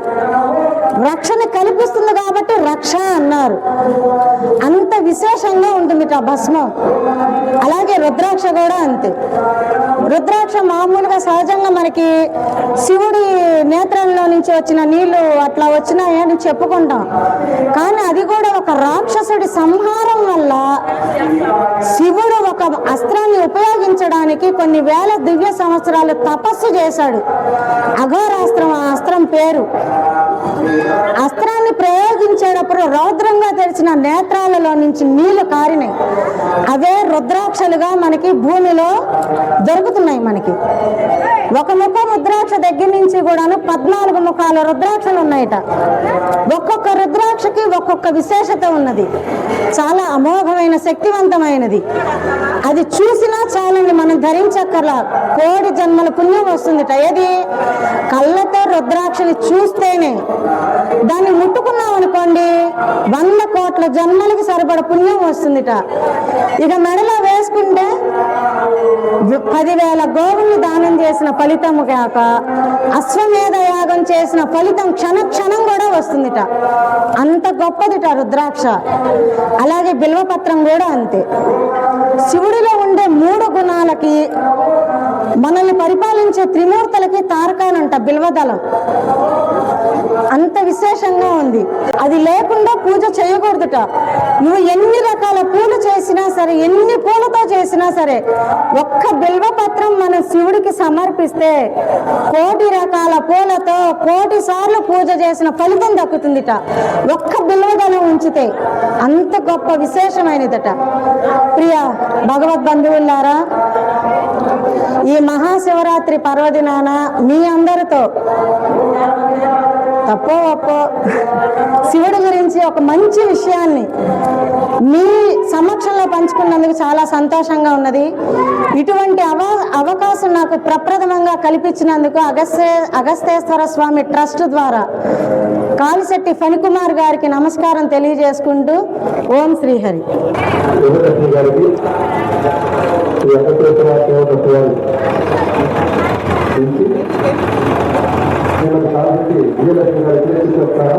రక్షణ కల్పిస్తుంది కాబట్టి రక్ష అన్నారు. అంత విశేషంగా ఉంటుంది ఆ భస్మం. అలాగే రుద్రాక్ష కూడా అంతే. రుద్రాక్ష మామూలుగా సహజంగా మనకి శివుడి నేత్రంలో నుంచి వచ్చిన నీళ్లు అట్లా వచ్చినాయని చెప్పుకుంటాం. కానీ అది కూడా ఒక రాక్షసుడి సంహారం వల్ల శివుడు ఒక అస్త్రాన్ని ఉపయోగించడానికి కొన్ని వేల దివ్య సంవత్సరాలు తపస్సు చేశాడు. అఘోరాస్త్రం, ఆ అస్త్రం పేరు. అస్త్రాన్ని ప్రయోగించేటప్పుడు రౌద్రంగా తెరిచిన నేత్రాలలో నుంచి నీళ్లు కారినాయి. అవే రుద్రాక్షలుగా మనకి భూమిలో దొరుకుతున్నాయి. మనకి ఒక ముఖ రుద్రాక్ష దగ్గర నుంచి కూడాను 14 ముఖాల రుద్రాక్షలు ఉన్నాయట. ఒక్కొక్క రుద్రాక్షకి ఒక్కొక్క విశేషత ఉన్నది. చాలా అమోఘమైన శక్తివంతమైనది. అది చూసినా చాలని మనం ధరించక్కర్లా, కోడి జన్మల పుణ్యం వస్తుందిట. ఏది? కళ్ళతో రుద్రాక్షని చూస్తేనే. దాన్ని ముట్టుకున్నాం అనుకోండి 100 కోట్ల జన్మలకి సరిపడ పుణ్యం వస్తుందిట. ఇక మెడలో వేసుకుంటే 10,000 గోవుల్ని దానం చేసిన ఫలితము కాక అశ్వమేధ యాగం చేసిన ఫలితం క్షణం కూడా వస్తుందిట. అంత గొప్పదిట రుద్రాక్ష. అలాగే బిల్వపత్రం కూడా అంతే. శివుడిలో ఉండే 3 గుణాలకి మనల్ని పరిపాలించే త్రిమూర్తులకి తారకానంట బిల్వదళం. అంత విశేషంగా ఉంది. అది లేకుండా పూజ చేయకూడదుట. నువ్వు ఎన్ని రకాల పూలు చేసినా సరే, ఎన్ని పూలతో చేసినా సరే, ఒక్క బిల్వపత్రం మనం శివుడికి సమర్పిస్తే 1,000,000 రకాల పూలతో 1,000,000 సార్లు పూజ చేసిన ఫలితం దక్కుతుందిట. ఒక్క బిల్వదళం ఉంచితే. అంత గొప్ప విశేషమైనదట. ప్రియ భగవద్బంధువులారా, ఈ మహాశివరాత్రి పర్వదినాన మీ అందరితో తప్పో ఒప్పో శివుడి గురించి ఒక మంచి విషయాన్ని మీ సమక్షంలో పంచుకున్నందుకు చాలా సంతోషంగా ఉన్నది. ఇటువంటి అవకాశం నాకు ప్రప్రథమంగా కల్పించినందుకు అగస్తేశ్వర స్వామి ట్రస్ట్ ద్వారా కాలిశెట్టి ఫణికుమార్ గారికి నమస్కారం తెలియజేసుకుంటూ ఓం శ్రీహరి. కాబట్టి విజయలక్ష్మి గారు చెప్తారా?